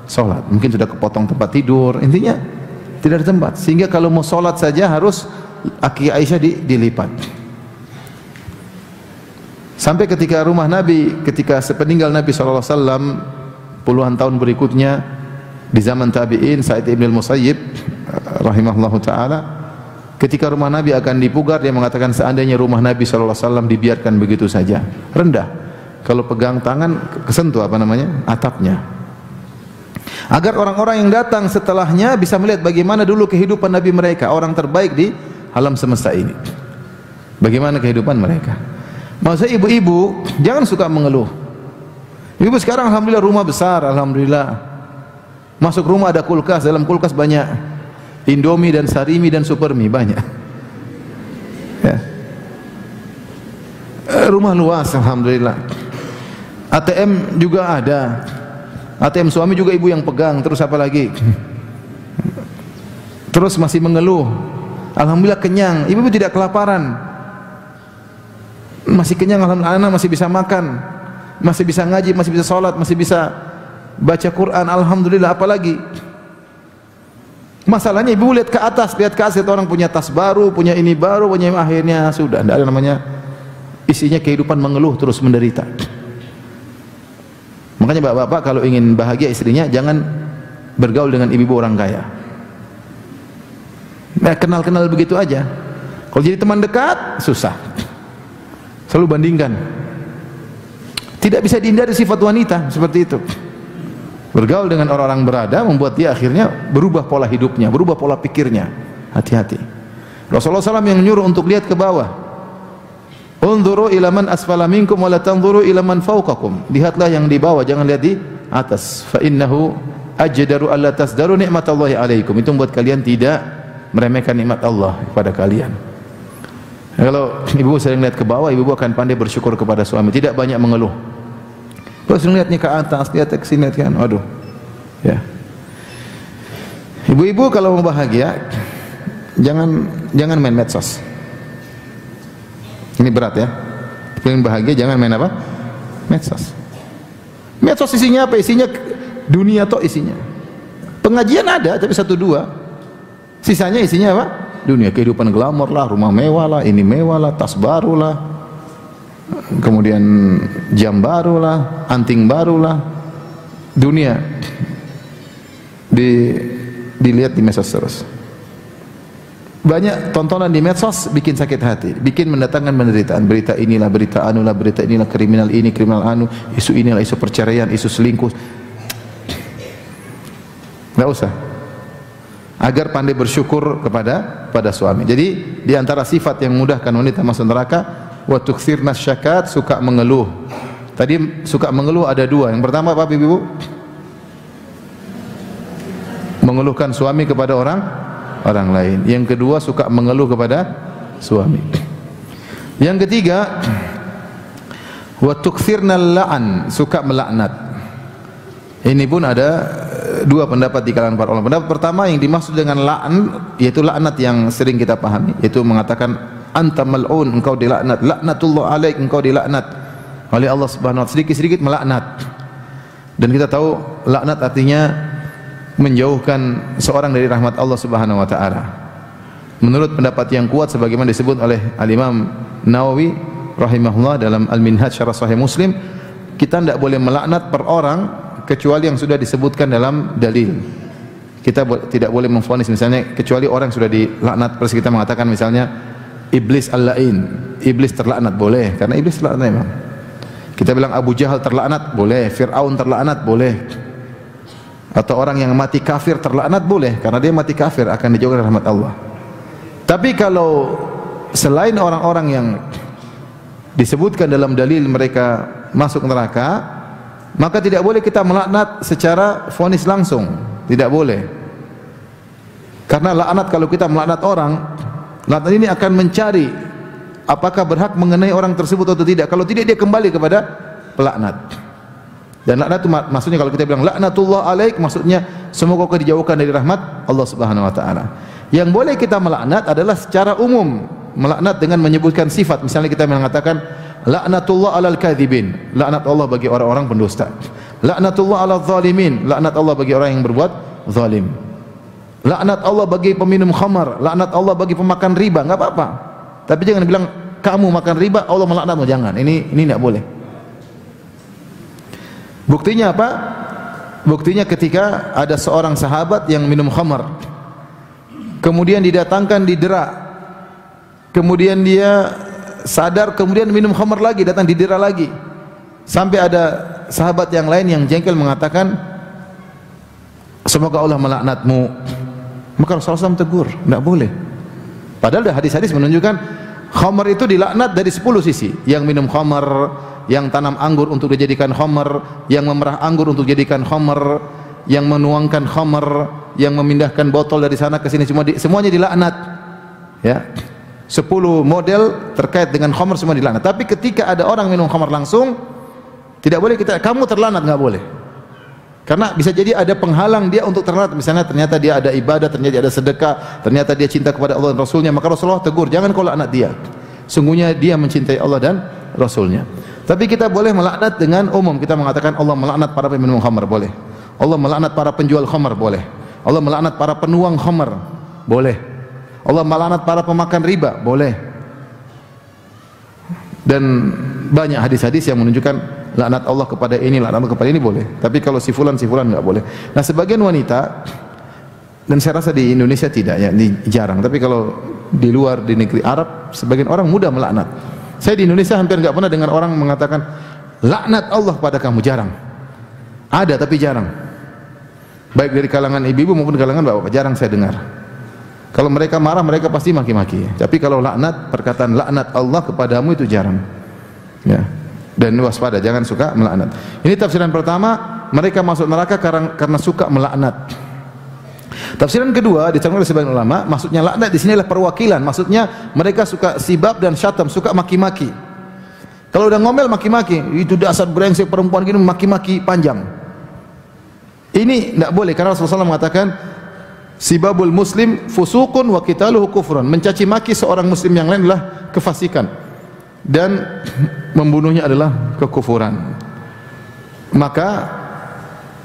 Sholat. Mungkin sudah kepotong tempat tidur. Intinya tidak ada tempat. Sehingga kalau mau sholat saja harus kaki Aisyah dilipat. Sampai ketika rumah Nabi, ketika sepeninggal Nabi SAW, puluhan tahun berikutnya di zaman tabi'in, Sa'id ibn al-Musayyib rahimahullahu ta'ala, ketika rumah Nabi akan dipugar, dia mengatakan seandainya rumah Nabi SAW dibiarkan begitu saja, rendah, kalau pegang tangan kesentuh atapnya, agar orang-orang yang datang setelahnya bisa melihat bagaimana dulu kehidupan Nabi mereka, orang terbaik di alam semesta ini, bagaimana kehidupan mereka. Maksudnya ibu-ibu jangan suka mengeluh. Ibu sekarang alhamdulillah rumah besar, alhamdulillah. Masuk rumah ada kulkas, dalam kulkas banyak Indomie dan Sarimi dan Supermi banyak. Ya. Rumah luas alhamdulillah. ATM juga ada. ATM suami juga ibu yang pegang, terus apa lagi? Terus masih mengeluh. Alhamdulillah kenyang, ibu tidak kelaparan. Masih kenyang, alhamdulillah, anak masih bisa makan, masih bisa ngaji, masih bisa sholat, masih bisa baca Quran, alhamdulillah. Apalagi masalahnya ibu lihat ke atas, orang punya tas baru, punya ini baru, punya akhirnya sudah tidak ada namanya, isinya kehidupan mengeluh terus menderita. Makanya bapak-bapak kalau ingin bahagia istrinya jangan bergaul dengan ibu-ibu orang kaya. Nah, kenal-kenal begitu aja. Kalau jadi teman dekat susah. Selalu bandingkan. Tidak bisa dihindari sifat wanita seperti itu. Bergaul dengan orang-orang berada membuat dia akhirnya berubah pola hidupnya, berubah pola pikirnya. Hati-hati. Rasulullah SAW yang menyuruh untuk lihat ke bawah. Unzuru ila man asfala minkum wa la tanzuru ila man fawqakum. Lihatlah yang di bawah, jangan lihat di atas. Fa innahu ajdaru alla tasdaru ni'matallahi alaikum. Itu membuat kalian tidak meremehkan nikmat Allah kepada kalian. Kalau ibu sering lihat ke bawah, ibu akan pandai bersyukur kepada suami, tidak banyak mengeluh. Terus lihatnya ke atas, lihat ke sini kan, waduh. Ya. Ibu-ibu kalau mau bahagia, jangan main medsos. Ini berat ya. Pengen bahagia jangan main apa? Medsos. Medsos isinya apa? Isinya dunia toh isinya. Pengajian ada tapi 1-2. Sisanya isinya apa? Dunia, kehidupan glamor lah, rumah mewah lah, ini mewah lah, tas baru lah, kemudian jam baru lah, anting baru lah, dunia dilihat di medsos terus. Banyak tontonan di medsos bikin sakit hati, bikin mendatangkan penderitaan. Berita inilah, berita anulah, berita inilah, kriminal ini, kriminal anu, isu inilah, isu perceraian, isu selingkuh. Nggak usah. Agar pandai bersyukur kepada suami. Jadi di antara sifat yang memudahkan wanita masuk neraka, wa tuktsirnas syakat, suka mengeluh. Tadi suka mengeluh ada 2. Yang pertama apa Ibu? Mengeluhkan suami kepada orang lain. Yang kedua suka mengeluh kepada suami. Yang ketiga wa tuktsirnal la'an, suka melaknat. Ini pun ada 2 pendapat di kalangan para ulama. Pendapat pertama yang dimaksud dengan la'an yaitu laknat yang sering kita pahami, yaitu mengatakan anta mal'un, engkau dilaknat, laknatullah alaik, engkau dilaknat oleh Allah Subhanahu wa taala, sedikit-sedikit melaknat. Dan kita tahu laknat artinya menjauhkan seorang dari rahmat Allah Subhanahu wa taala. Menurut pendapat yang kuat sebagaimana disebut oleh Al-Imam Nawawi rahimahullah dalam Al-Minhaj Syarah Sahih Muslim, kita tidak boleh melaknat per orang kecuali yang sudah disebutkan dalam dalil. Kita tidak boleh memvonis misalnya kecuali orang yang sudah dilaknat. Terus kita mengatakan misalnya iblis al-la'in, iblis terlaknat, boleh karena iblis terlaknat memang. Kita bilang Abu Jahal terlaknat, boleh. Fir'aun terlaknat, boleh. Atau orang yang mati kafir terlaknat, boleh, karena dia mati kafir akan dijauhkan dari rahmat Allah. Tapi kalau selain orang-orang yang disebutkan dalam dalil mereka masuk neraka, maka tidak boleh kita melaknat secara vonis langsung, tidak boleh. Karena laknat, kalau kita melaknat orang, laknat ini akan mencari apakah berhak mengenai orang tersebut atau tidak. Kalau tidak, dia kembali kepada pelaknat. Dan laknat itu maksudnya, kalau kita bilang laknatullah alaik, maksudnya semoga kau dijauhkan dari rahmat Allah Subhanahu wa taala. Yang boleh kita melaknat adalah secara umum, melaknat dengan menyebutkan sifat. Misalnya kita mengatakan laknatullah alal kadzibin, laknat Allah bagi orang-orang pendusta. Laknatullah alal zalimin, laknat Allah bagi orang yang berbuat zalim. Laknat Allah bagi peminum khamar, laknat Allah bagi pemakan riba, enggak apa-apa. Tapi jangan bilang kamu makan riba Allah melaknatmu, jangan. Ini enggak boleh. Buktinya apa? Buktinya ketika ada seorang sahabat yang minum khamar, kemudian didatangkan didera, kemudian dia sadar, kemudian minum khamar lagi, datang didera lagi, sampai ada sahabat yang lain yang jengkel mengatakan semoga Allah melaknatmu. Maka Rasulullah SAW tegur, tidak boleh. Padahal hadis-hadis menunjukkan khamar itu dilaknat dari 10 sisi. Yang minum khamar, yang tanam anggur untuk dijadikan khamar, yang memerah anggur untuk dijadikan khamar, yang menuangkan khamar, yang memindahkan botol dari sana ke sini, semuanya dilaknat. Ya, 10 model terkait dengan khamar semua dilaknat. Tapi ketika ada orang minum khamar langsung, tidak boleh kita kamu terlaknat, nggak boleh. Karena bisa jadi ada penghalang dia untuk terlaknat. Misalnya ternyata dia ada ibadah, ternyata ada sedekah, ternyata dia cinta kepada Allah dan Rasulnya, maka Rasulullah tegur, jangan kau laknat dia. Sungguhnya dia mencintai Allah dan Rasulnya. Tapi kita boleh melaknat dengan umum. Kita mengatakan Allah melaknat para peminum khamar, boleh. Allah melaknat para penjual khamar, boleh. Allah melaknat para penuang khamar, boleh. Allah melaknat para pemakan riba, boleh. Dan banyak hadis-hadis yang menunjukkan laknat Allah kepada ini, laknat Allah kepada ini, boleh. Tapi kalau si fulan enggak boleh. Nah, sebagian wanita, dan saya rasa di Indonesia tidak ya, jarang. Tapi kalau di luar, di negeri Arab, sebagian orang mudah melaknat. Saya di Indonesia hampir enggak pernah dengar orang mengatakan laknat Allah pada kamu, jarang. Ada tapi jarang. Baik dari kalangan ibu-ibu maupun kalangan bapak, jarang saya dengar. Kalau mereka marah, mereka pasti maki-maki. Tapi kalau laknat, perkataan laknat Allah kepadamu itu jarang. Ya. Dan waspada, jangan suka melaknat. Ini tafsiran pertama, mereka masuk neraka karena suka melaknat. Tafsiran kedua diterangkan oleh sebagian ulama, maksudnya laknat di sini adalah perwakilan. Maksudnya mereka suka sibab dan syatam, suka maki-maki. Kalau udah ngomel maki-maki, itu dasar brengsek perempuan gini, maki-maki panjang. Ini tidak boleh, karena Rasulullah SAW mengatakan sibabul muslim fusukun wa qitaluhu kufrun. Mencaci maki seorang muslim yang lain adalah kefasikan dan membunuhnya adalah kekufuran. Maka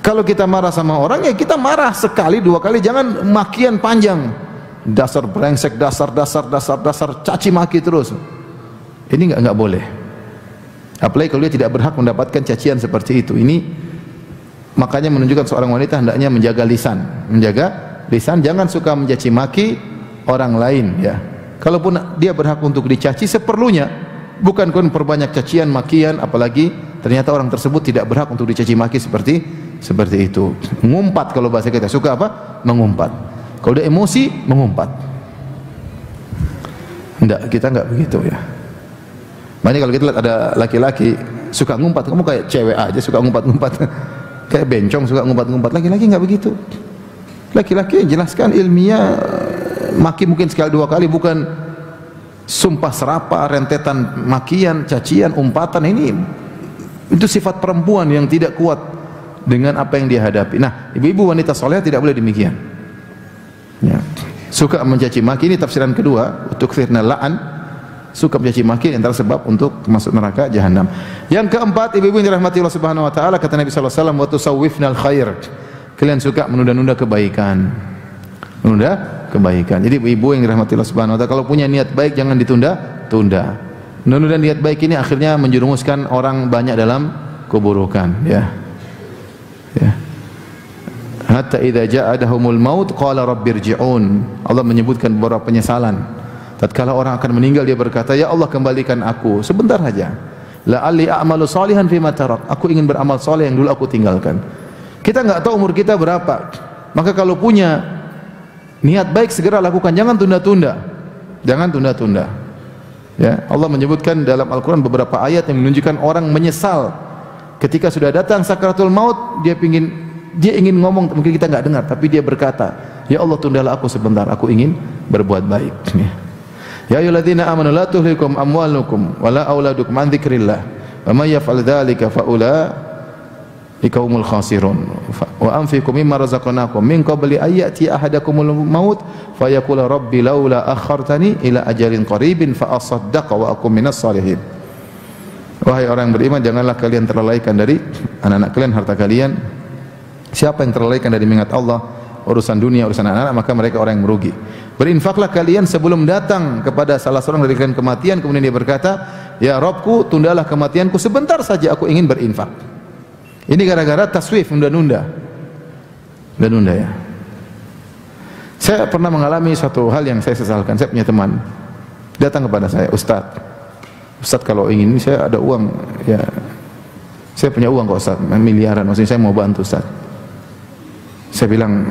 kalau kita marah sama orang, ya kita marah sekali, 2 kali, jangan makian panjang. Dasar brengsek, dasar caci maki terus. Ini enggak boleh. Apalagi kalau dia tidak berhak mendapatkan cacian seperti itu. Ini makanya menunjukkan seorang wanita hendaknya menjaga lisan, jangan suka mencaci maki orang lain ya. Kalaupun dia berhak untuk dicaci seperlunya, bukan kon perbanyak cacian makian, apalagi ternyata orang tersebut tidak berhak untuk dicaci maki seperti itu. Mengumpat, kalau bahasa kita suka apa? Mengumpat. Kalau dia emosi, mengumpat. Kita enggak begitu ya. Makanya kalau kita lihat ada laki-laki suka ngumpat, kamu kayak cewek aja suka ngumpat-ngumpat. Kayak bencong suka ngumpat-ngumpat. Laki-laki enggak begitu. Laki-laki jelaskan ilmiah, maki mungkin sekali 2 kali, bukan sumpah serapah, rentetan makian, cacian, umpatan. Ini itu sifat perempuan yang tidak kuat dengan apa yang dia hadapi. Nah, ibu-ibu wanita saleh tidak boleh demikian. Ya. Suka mencaci maki, ini tafsiran kedua, untuk firna la'an, suka mencaci maki antara sebab untuk masuk neraka jahanam. Yang keempat, ibu-ibu yang dirahmati Allah Subhanahu wa taala, kata Nabi sallallahu alaihi wasallam, wa tusawwifnal khair. Kalian suka menunda-nunda kebaikan. Menunda kebaikan. Jadi ibu-ibu yang dirahmati Allah Subhanahu wa taala, kalau punya niat baik jangan ditunda-tunda. Menunda niat baik ini akhirnya menjerumuskan orang banyak dalam keburukan, ya. Ya. Hatta idza ja'adahumul maut qala rabbirji'un. Allah menyebutkan beberapa penyesalan. Tatkala orang akan meninggal, dia berkata, ya Allah kembalikan aku sebentar saja. la'alli a'malu shalihan fima tarak. Aku ingin beramal saleh yang dulu aku tinggalkan. Kita enggak tahu umur kita berapa. Maka kalau punya niat baik segera lakukan, jangan tunda-tunda. Jangan tunda-tunda. Ya, Allah menyebutkan dalam Al-Qur'an beberapa ayat yang menunjukkan orang menyesal ketika sudah datang sakaratul maut, dia ingin ngomong, mungkin kita enggak dengar, tapi dia berkata, "Ya Allah, tundalah aku sebentar, aku ingin berbuat baik." Ya ayyuhalladzina amanu la tulhikum amwalukum wala auladukum an dzikrillah wa may yaf'al dzalika fa ulaika humul khasirun wa anfiqu mimma razaqnakum min qabli ay ya'ti ahadakumul maut fayaqula rabbi laula akhartani ila ajalin qaribin fa asaddaqa wa akum minas salihin. Wahai orang yang beriman, janganlah kalian terlalaikan dari anak-anak kalian, harta kalian. Siapa yang terlalaikan dari mengingat Allah, urusan dunia, urusan anak-anak, maka mereka orang yang merugi. Berinfaklah kalian sebelum datang kepada salah seorang dari kalian kematian, kemudian dia berkata, "Ya Rabbku, tundalah kematianku sebentar saja, aku ingin berinfak." Ini gara-gara taswif, nunda-nunda. Nunda-nunda ya. Saya pernah mengalami satu hal yang saya sesalkan. Saya punya teman datang kepada saya, Ustaz kalau ingin, saya ada uang, ya saya punya uang kok Ustaz, miliaran, maksudnya saya mau bantu Ustaz. Saya bilang,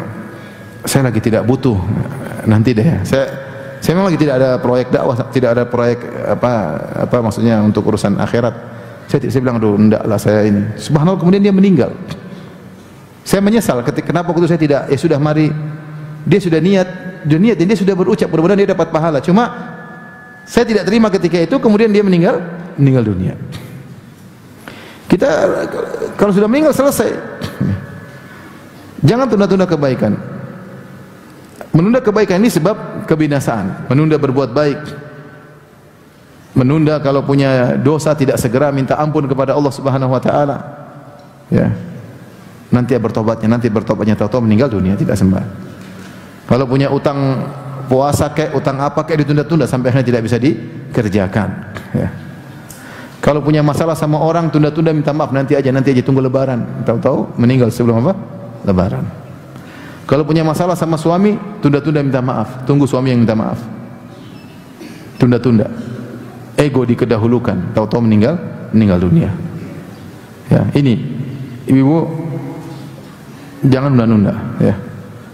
saya lagi tidak butuh, nanti deh ya. Saya memang lagi tidak ada proyek dakwah, tidak ada proyek apa maksudnya untuk urusan akhirat. Saya bilang, aduh, endaklah saya ini. Subhanallah, kemudian dia meninggal. Saya menyesal kenapa waktu itu saya tidak, ya sudah mari, dia sudah niat dan dia sudah berucap, mudah-mudahan dia dapat pahala. Cuma saya tidak terima ketika itu, kemudian dia meninggal dunia. Kita kalau sudah meninggal selesai. Jangan tunda-tunda kebaikan. Menunda kebaikan ini sebab kebinasaan. Menunda berbuat baik. Menunda kalau punya dosa tidak segera minta ampun kepada Allah Subhanahu wa taala. Ya. Nanti bertobatnya tahu-tahu meninggal dunia, tidak sempat. Kalau punya utang puasa utang apa ditunda-tunda sampai akhirnya tidak bisa dikerjakan, ya. Kalau punya masalah sama orang, tunda-tunda minta maaf, nanti aja tunggu lebaran. Tahu-tahu meninggal sebelum apa? Lebaran. Kalau punya masalah sama suami, tunda-tunda minta maaf, tunggu suami yang minta maaf. Tunda-tunda. Ego dikedahulukan, tahu-tahu meninggal dunia. Ya, ini ibu-ibu jangan menunda-nunda, ya.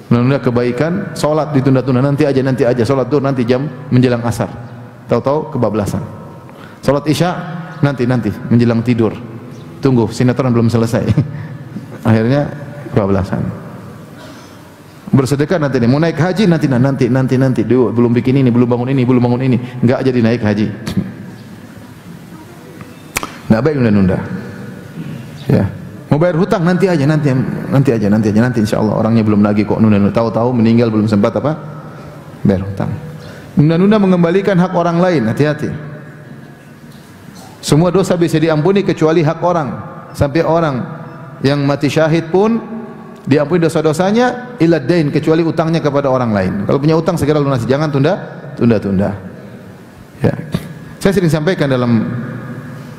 Menunda kebaikan, salat ditunda-tunda, nanti aja, salat zuhur nanti jam menjelang asar. Tahu-tahu kebablasan. Salat isya nanti menjelang tidur. Tunggu, sinetron belum selesai. Akhirnya kebablasan. Bersedekah nanti nih, mau naik haji nanti. Duh, belum bikin ini, belum bangun ini, enggak jadi naik haji. Enggak baik nunda-nunda. Ya. Mau bayar hutang nanti aja, insyaallah orangnya belum lagi kok, nunda-nunda, tahu-tahu meninggal belum sempat bayar hutang. Nunda-nunda mengembalikan hak orang lain, hati-hati. Semua dosa bisa diampuni kecuali hak orang. Sampai orang yang mati syahid pun diampuni dosa-dosanya illa dain, kecuali utangnya kepada orang lain. Kalau punya utang segera lunasi, jangan tunda-tunda. Ya. Saya sering sampaikan dalam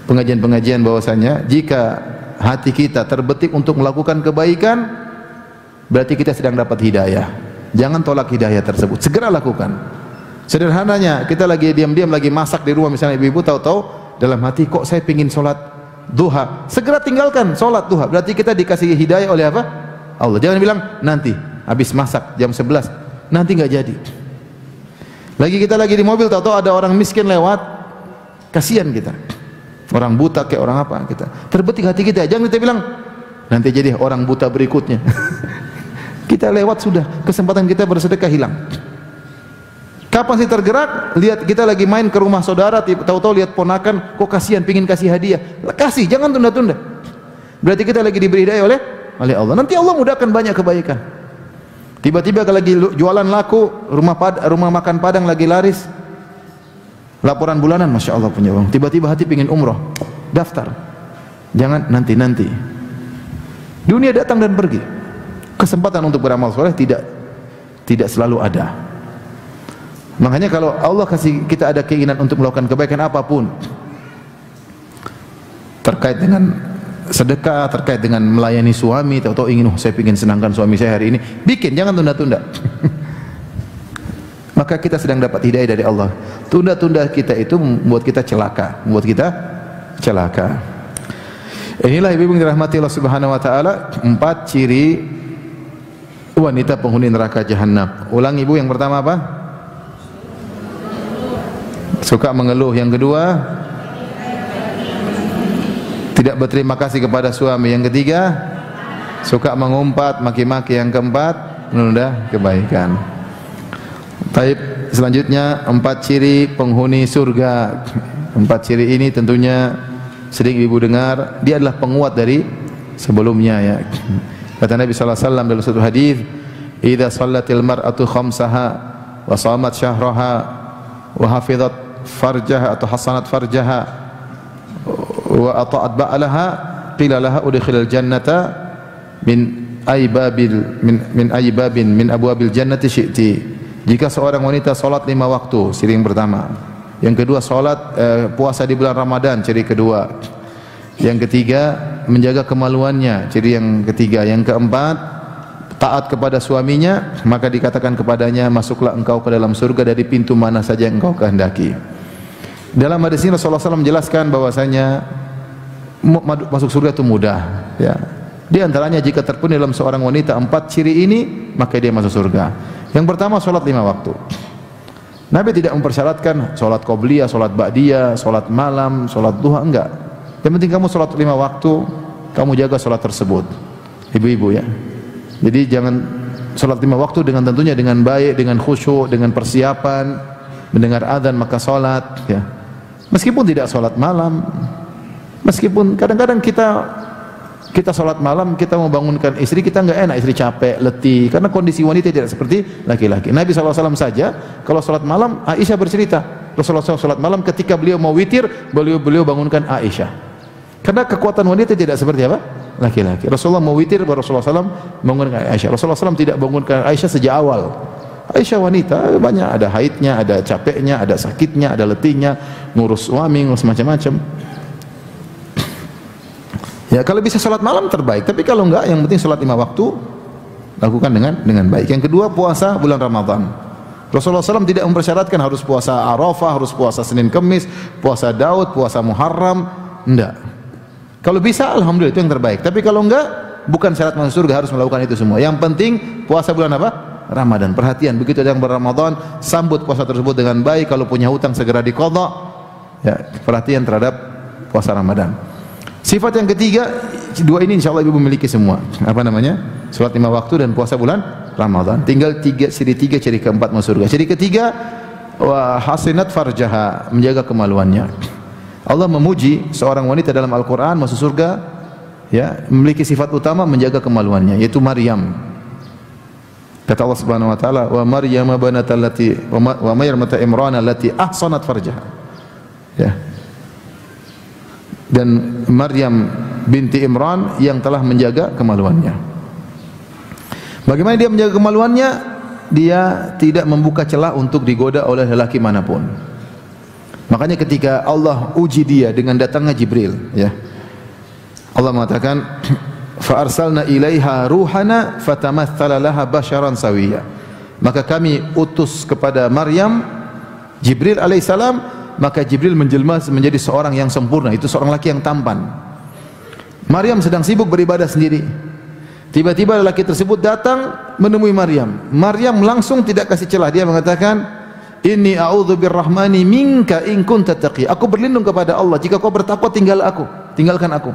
pengajian-pengajian bahwasanya jika hati kita terbetik untuk melakukan kebaikan, berarti kita sedang dapat hidayah. Jangan tolak hidayah tersebut, segera lakukan. Sederhananya, kita lagi diam-diam lagi masak di rumah, misalnya ibu-ibu, tahu-tahu dalam hati, kok saya pingin sholat duha, segera tinggalkan sholat duha. Berarti kita dikasih hidayah oleh apa? Allah. Jangan bilang nanti habis masak jam 11, nanti nggak jadi. Kita lagi di mobil, tahu-tahu ada orang miskin lewat, kasihan kita. Orang buta kayak orang apa, kita terbetik hati kita. Jangan kita bilang nanti jadi orang buta berikutnya. Kita lewat sudah, kesempatan kita bersedekah hilang. Kapan sih tergerak? Lihat kita lagi main ke rumah saudara, tahu-tahu lihat ponakan, kok kasihan, pingin kasih hadiah. Kasih, jangan tunda-tunda. Berarti kita lagi diberi hidayah oleh Allah. Nanti Allah mudahkan banyak kebaikan. Tiba-tiba kalau lagi jualan laku, rumah makan Padang lagi laris, laporan bulanan, masya Allah punya uang. Tiba-tiba hati pingin umroh, daftar. Jangan nanti. Dunia datang dan pergi. Kesempatan untuk beramal soleh tidak selalu ada. Makanya kalau Allah kasih kita ada keinginan untuk melakukan kebaikan apapun, terkait dengan sedekah, terkait dengan melayani suami, tahu-tahu ingin, saya ingin senangkan suami saya hari ini, bikin, jangan tunda-tunda. Maka kita sedang dapat hidayah dari Allah. Tunda-tunda kita itu membuat kita celaka, membuat kita celaka. Inilah ibu-ibu yang dirahmati Allah Subhanahu wa taala, 4 ciri wanita penghuni neraka jahanam. Ulang ibu, yang pertama apa? Suka mengeluh. Yang kedua, tidak berterima kasih kepada suami. Yang ketiga, suka mengumpat, maki-maki. Yang keempat, menunda kebaikan. Baik, selanjutnya 4 ciri penghuni surga. 4 ciri ini tentunya sering ibu dengar, dia adalah penguat dari sebelumnya ya. Kata Nabi sallallahu alaihi wasallam dalam satu hadis, "Idza shallatil mar'atu khamsaha wa shamat syahraha wa hafizat farjaha atau hasanat farjaha wa ata'at ba'laha qila laha udkhilal jannata min aybabin min abwabil jannati syi'ti." Jika seorang wanita salat 5 waktu, ciri yang pertama. Yang kedua, salat puasa di bulan Ramadan, ciri kedua. Yang ketiga, menjaga kemaluannya, ciri yang ketiga. Yang keempat, taat kepada suaminya, maka dikatakan kepadanya, masuklah engkau ke dalam surga dari pintu mana saja engkau kehendaki. Dalam hadis ini Rasulullah SAW menjelaskan bahwasanya masuk surga itu mudah ya. Di antaranya jika terpenuhi dalam seorang wanita 4 ciri ini, maka dia masuk surga. Yang pertama, salat 5 waktu. Nabi tidak mempersyaratkan salat qobliyah, salat ba'diyah, salat malam, salat duha, enggak. Yang penting kamu salat 5 waktu, kamu jaga salat tersebut. Ibu-ibu ya. Jadi jangan salat 5 waktu dengan tentunya dengan baik, dengan khusyuk, dengan persiapan, mendengar azan maka salat ya. Meskipun tidak salat malam, meskipun kadang-kadang kita salat malam, kita mau bangunkan istri, kita enggak enak, istri capek, letih, karena kondisi wanita tidak seperti laki-laki. Nabi SAW saja kalau salat malam, Aisyah bercerita, Rasulullah SAW salat malam ketika beliau mau witir, beliau bangunkan Aisyah. Karena kekuatan wanita tidak seperti apa? Laki-laki. Rasulullah mau witir, Rasulullah SAW bangunkan Aisyah. Rasulullah SAW tidak bangunkan Aisyah sejak awal. Aisyah wanita, banyak ada haidnya, ada capeknya, ada sakitnya, ada letihnya, ngurus suami, ngurus macam-macam. Ya, kalau bisa salat malam terbaik, tapi kalau enggak, yang penting salat 5 waktu lakukan dengan baik. Yang kedua, puasa bulan Ramadan. Rasulullah SAW tidak mempersyaratkan harus puasa Arafah, harus puasa Senin Kemis, puasa Daud, puasa Muharram, enggak. Kalau bisa, alhamdulillah itu yang terbaik. Tapi kalau enggak, bukan syarat masuk surga harus melakukan itu semua. Yang penting puasa bulan apa? Ramadan. Perhatian, begitu ada yang berRamadan, sambut puasa tersebut dengan baik. Kalau punya hutang segera diqadha. Ya, perhatian terhadap puasa Ramadan. Sifat yang ketiga, 2 ini insyaallah ibu memiliki semua. Apa namanya? Salat 5 waktu dan puasa bulan Ramadan. Tinggal ciri keempat masuk surga. Ciri ketiga, wa hasinat farjaha, menjaga kemaluannya. Allah memuji seorang wanita dalam Al-Qur'an masuk surga ya, memiliki sifat utama menjaga kemaluannya, yaitu Maryam. Kata Allah Subhanahu wa taala, wa Maryam banatallati wa Maryam Imran allati ahsanat farjaha. Ya. Dan Maryam binti Imran yang telah menjaga kemaluannya. Bagaimana dia menjaga kemaluannya? Dia tidak membuka celah untuk digoda oleh lelaki manapun. Makanya ketika Allah uji dia dengan datangnya Jibril, ya. Allah mengatakan, fa arsalna ilaiha ruhana fatamatsala laha basharan sawiyya. Maka kami utus kepada Maryam Jibril alaihissalam, maka Jibril menjelma menjadi seorang yang sempurna, itu seorang laki yang tampan. Maryam sedang sibuk beribadah sendiri. Tiba-tiba lelaki tersebut datang menemui Maryam. Maryam langsung tidak kasih celah, dia mengatakan, "Inni a'udzu birrahmani minka in kunta taqi." Aku berlindung kepada Allah, jika kau bertakwa tinggalkan aku.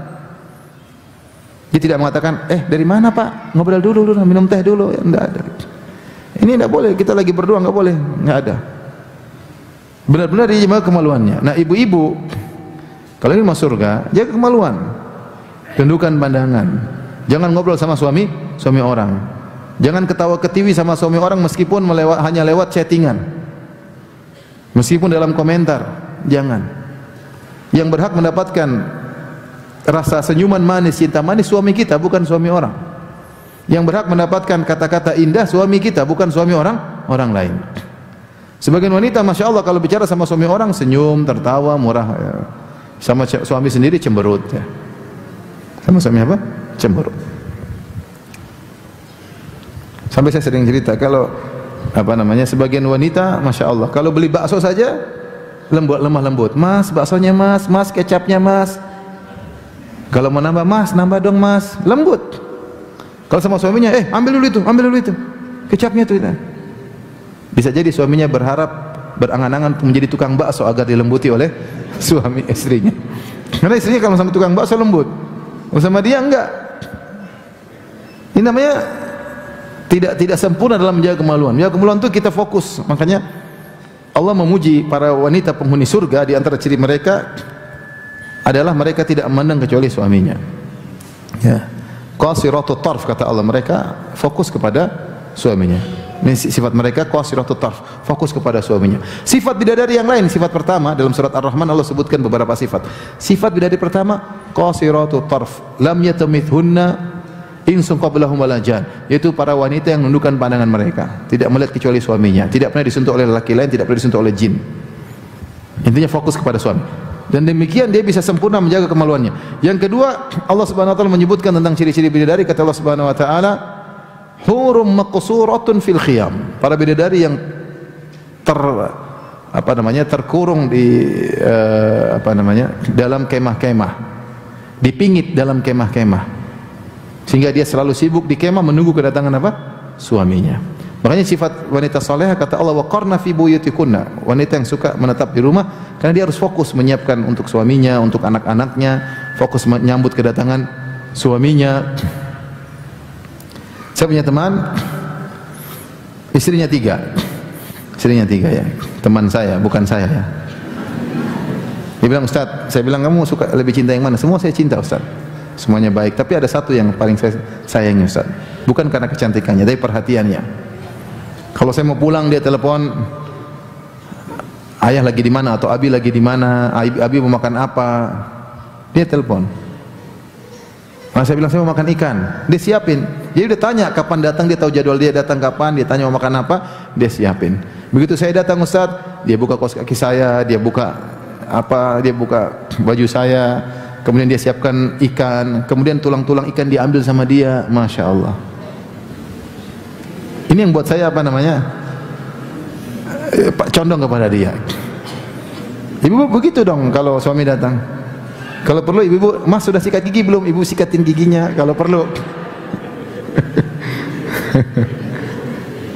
Dia tidak mengatakan, dari mana Pak? Ngobrol dulu, minum teh dulu. Enggak ada. Ini enggak boleh, kita lagi berdua enggak boleh, enggak ada. Benar-benar dia jaga kemaluannya. Nah, ibu-ibu kalau ingin masuk surga, jaga kemaluan, tundukkan pandangan, jangan ngobrol sama suami orang, jangan ketawa ketiwi sama suami orang meskipun hanya lewat chattingan, meskipun dalam komentar, jangan. Yang berhak mendapatkan rasa senyuman manis, cinta manis suami kita, bukan suami orang. Yang berhak mendapatkan kata-kata indah suami kita, bukan suami orang lain. Sebagian wanita, masya Allah, kalau bicara sama suami orang senyum, tertawa, murah. Ya. Sama suami sendiri cemberut. Ya. Sama suami apa? Cemberut. Sampai saya sering cerita kalau sebagian wanita, masya Allah, kalau beli bakso saja lemah lembut. Mas, baksonya Mas, Mas kecapnya Mas. Kalau mau nambah, Mas, nambah dong Mas. Lembut. Kalau sama suaminya, ambil dulu itu. Kecapnya itu. Bisa jadi suaminya berharap, berangan-angan menjadi tukang bakso agar dilembuti oleh suami istrinya. Karena istrinya kalau sama tukang bakso lembut, sama dia enggak. Ini namanya tidak sempurna dalam menjaga kemaluan. Menjaga kemaluan itu kita fokus. Makanya Allah memuji para wanita penghuni surga, di antara ciri mereka adalah mereka tidak memandang kecuali suaminya. Ya. Qasiratut tarf, kata Allah, mereka fokus kepada suaminya. Ini sifat mereka, qasiratut tarf, fokus kepada suaminya. Sifat bidadari yang lain, sifat pertama dalam surat Ar-Rahman Allah sebutkan beberapa sifat. Sifat bidadari pertama, qasiratut tarf, lam yatamithunna insun qablahum wala jan, yaitu para wanita yang menundukkan pandangan mereka, tidak melihat kecuali suaminya, tidak pernah disentuh oleh lelaki lain, tidak pernah disentuh oleh jin. Intinya fokus kepada suami. Dan demikian dia bisa sempurna menjaga kemaluannya. Yang kedua, Allah Subhanahu wa taala menyebutkan tentang ciri-ciri bidadari, kata Allah Subhanahu wa taala, hurum maqsuratun fil khiyam. Para bidadari yang terkurung di dalam kemah-kemah, dipingit dalam kemah-kemah, sehingga dia selalu sibuk di kemah menunggu kedatangan suaminya. Makanya sifat wanita salehah, kata Allah, waqarna fi buyutikunna, wanita yang suka menetap di rumah karena dia harus fokus menyiapkan untuk suaminya, untuk anak-anaknya, fokus menyambut kedatangan suaminya. Saya punya teman, istrinya tiga ya, teman saya, bukan saya ya. Dia bilang, Ustaz, saya bilang, kamu suka lebih cinta yang mana? Semua saya cinta, Ustaz, semuanya baik, tapi ada satu yang paling saya sayangi, Ustaz. Bukan karena kecantikannya, tapi perhatiannya. Kalau saya mau pulang, dia telepon, ayah lagi di mana atau abi lagi di mana, abi mau makan apa, dia telepon. Nah, saya bilang saya mau makan ikan, dia siapin. Dia udah tanya kapan datang, dia tahu jadwal dia datang kapan, dia tanya mau makan apa, dia siapin. Begitu saya datang, Ustaz, dia buka kaos kaki saya, dia buka baju saya, kemudian dia siapkan ikan, kemudian tulang-tulang ikan diambil sama dia, Masya Allah. Ini yang buat saya condong kepada dia. Ibu begitu dong kalau suami datang. Kalau perlu ibu, Mas sudah sikat gigi belum? Ibu sikatin giginya kalau perlu.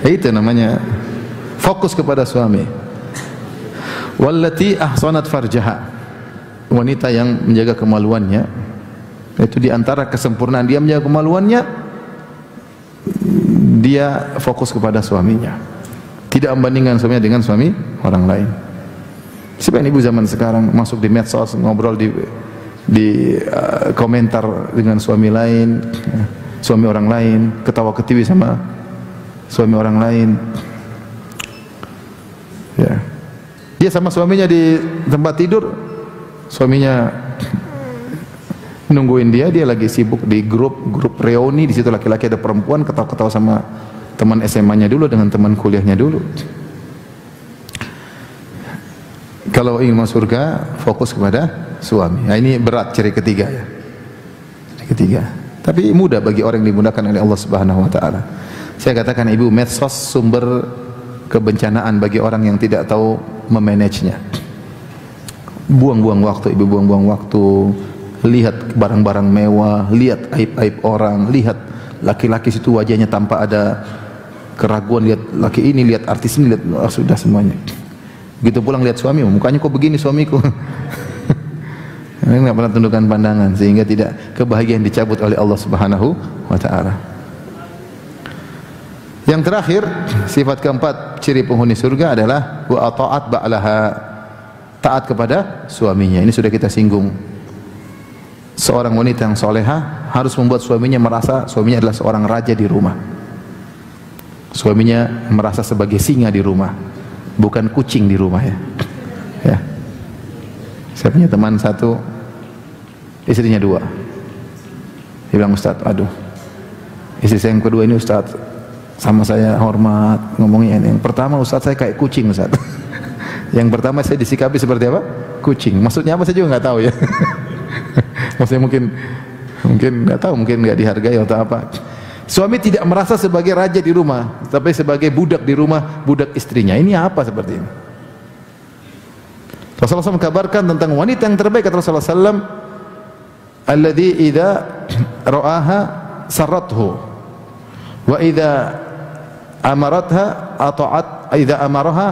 Itu namanya fokus kepada suami. Wallati ahsanat farjaha, wanita yang menjaga kemaluannya. Itu di antara kesempurnaan dia menjaga kemaluannya, dia fokus kepada suaminya, tidak membandingkan suaminya dengan suami orang lain. Sebagian ibu zaman sekarang masuk di medsos, ngobrol di komentar dengan suami lain, suami orang lain, ketawa ketiwi sama suami orang lain. Ya, dia sama suaminya di tempat tidur, suaminya nungguin dia lagi sibuk di grup reuni, di situ laki-laki ada perempuan, ketawa-ketawa sama teman SMA-nya dulu dengan teman kuliahnya dulu. Kalau ingin masuk surga, fokus kepada suami. Nah, ini berat ciri ketiga ya. Ciri ketiga. Tapi mudah bagi orang yang dimudahkan oleh Allah Subhanahu wa taala. Saya katakan, ibu, medsos sumber kebencanaan bagi orang yang tidak tahu memanagenya. Buang-buang waktu, ibu, buang-buang waktu. Lihat barang-barang mewah, lihat aib-aib orang, lihat laki-laki situ wajahnya tanpa ada keraguan, lihat laki ini, lihat artis ini, lihat sudah semuanya. Begitu pulang lihat suami, mukanya kok begini suamiku. Ini enggak pernah tundukkan pandangan, sehingga tidak kebahagiaan dicabut oleh Allah Subhanahu wa taala. Yang terakhir, sifat keempat ciri penghuni surga adalah wa ata'at ba'laha, taat kepada suaminya. Ini sudah kita singgung. Seorang wanita yang soleha harus membuat suaminya merasa suaminya adalah seorang raja di rumah. Suaminya merasa sebagai singa di rumah, bukan kucing di rumah ya. Ya. Saya punya teman satu, istrinya dua. Dia bilang, Ustaz, aduh, istri saya yang kedua ini, Ustaz, sama saya hormat, ngomongnya ini. Yang pertama, Ustaz, saya kayak kucing, Ustaz. Yang pertama saya disikapi seperti apa? Kucing. Maksudnya apa saya juga nggak tahu ya. Maksudnya mungkin nggak tahu, mungkin nggak dihargai atau apa. Suami tidak merasa sebagai raja di rumah, tapi sebagai budak di rumah, budak istrinya. Ini apa seperti ini? Rasulullah SAW kabarkan tentang wanita yang terbaik, kata Rasulullah SAW, alladzi idza ra'aha sarrathu wa idza amaratha ata'at, idza amaraha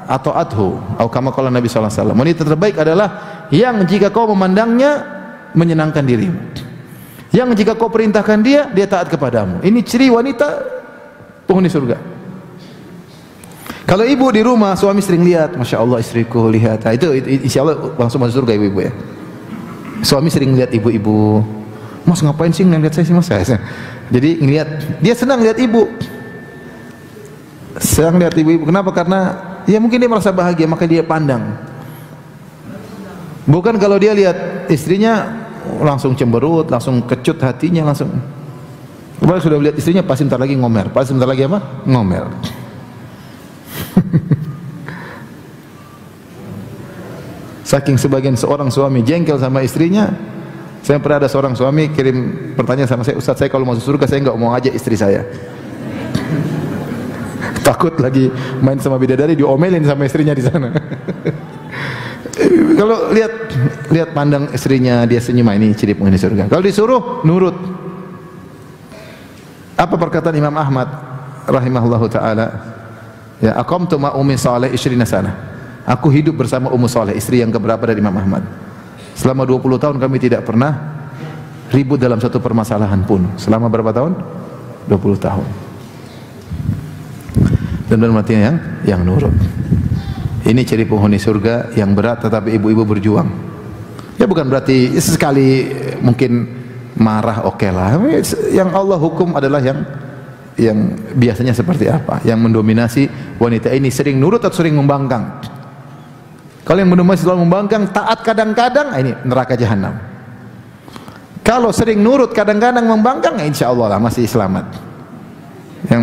ata'athu, atau kama qala Nabi sallallahu alaihi wasallam. Wanita terbaik adalah yang jika kau memandangnya menyenangkan dirimu, yang jika kau perintahkan dia, dia taat kepadamu. Ini ciri wanita penghuni surga. Kalau ibu di rumah, suami sering lihat, Masya Allah istriku lihat, nah, itu insya Allah langsung masuk surga ibu-ibu ya. Suami sering lihat ibu-ibu, Mas ngapain sih ngeliat saya sih Mas? Jadi ngelihat, dia senang lihat ibu, senang lihat ibu-ibu. Kenapa? Karena ya mungkin dia merasa bahagia, maka dia pandang. Bukan kalau dia lihat istrinya langsung cemberut, langsung kecut hatinya, langsung. Kemarin sudah lihat istrinya, pasti sebentar lagi ngomel, pasti sebentar lagi apa? Ngomel. Saking sebagian seorang suami jengkel sama istrinya. Saya pernah ada seorang suami kirim pertanyaan sama saya, Ustaz, saya kalau masuk surga saya enggak mau ngajak istri saya. Takut lagi main sama bidadari diomelin sama istrinya di sana. Kalau lihat pandang istrinya, dia senyum, ini ciri penghuni surga. Kalau disuruh nurut. Apa perkataan Imam Ahmad rahimahullahu taala? Ya, aqamtu ma ummi Saleh 20 sana. Aku hidup bersama Ummu Saleh, istri yang keberapa dari Imam Ahmad. Selama 20 tahun kami tidak pernah ribut dalam satu permasalahan pun. Selama berapa tahun? 20 tahun. Dan berarti yang nurut. Ini ciri penghuni surga yang berat, tetapi ibu-ibu berjuang. Ya bukan berarti sesekali mungkin marah, oke lah. Yang Allah hukum adalah yang biasanya seperti apa? Yang mendominasi wanita ini sering nurut atau sering membangkang? Kalau yang mendominasi selalu membangkang, taat kadang-kadang, ini neraka jahanam. Kalau sering nurut kadang-kadang membangkang, insya Allah lah masih selamat. Yang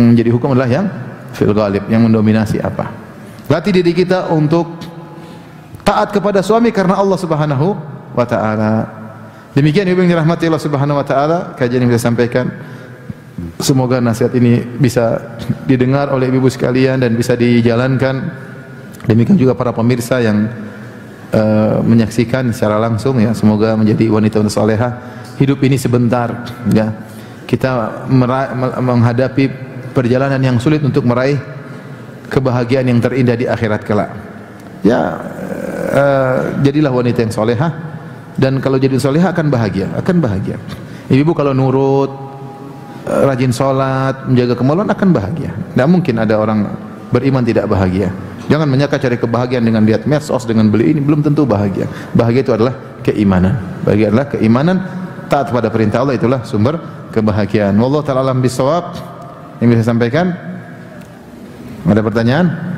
menjadi hukum adalah yang fil ghalib, yang mendominasi apa? Latih diri kita untuk taat kepada suami karena Allah Subhanahu wa taala. Demikian ibu yang dirahmati Allah Subhanahu wa taala, kajian yang saya sampaikan. Semoga nasihat ini bisa didengar oleh ibu-ibu sekalian dan bisa dijalankan. Demikian juga para pemirsa yang menyaksikan secara langsung ya, semoga menjadi wanita-wanita salehah. Hidup ini sebentar ya. Kita menghadapi perjalanan yang sulit untuk meraih kebahagiaan yang terindah di akhirat kelak. Ya, jadilah wanita yang salehah, dan kalau jadi salehah akan bahagia, Ibu kalau nurut, rajin salat, menjaga kemaluan akan bahagia. Tidak mungkin ada orang beriman tidak bahagia. Jangan menyangka cari kebahagiaan dengan lihat medsos, dengan beli ini, belum tentu bahagia. Bahagia itu adalah keimanan. Bahagia adalah keimanan, taat pada perintah Allah, itulah sumber kebahagiaan. Wallahu ta'ala alam bisawab. Yang bisa sampaikan? Ada pertanyaan?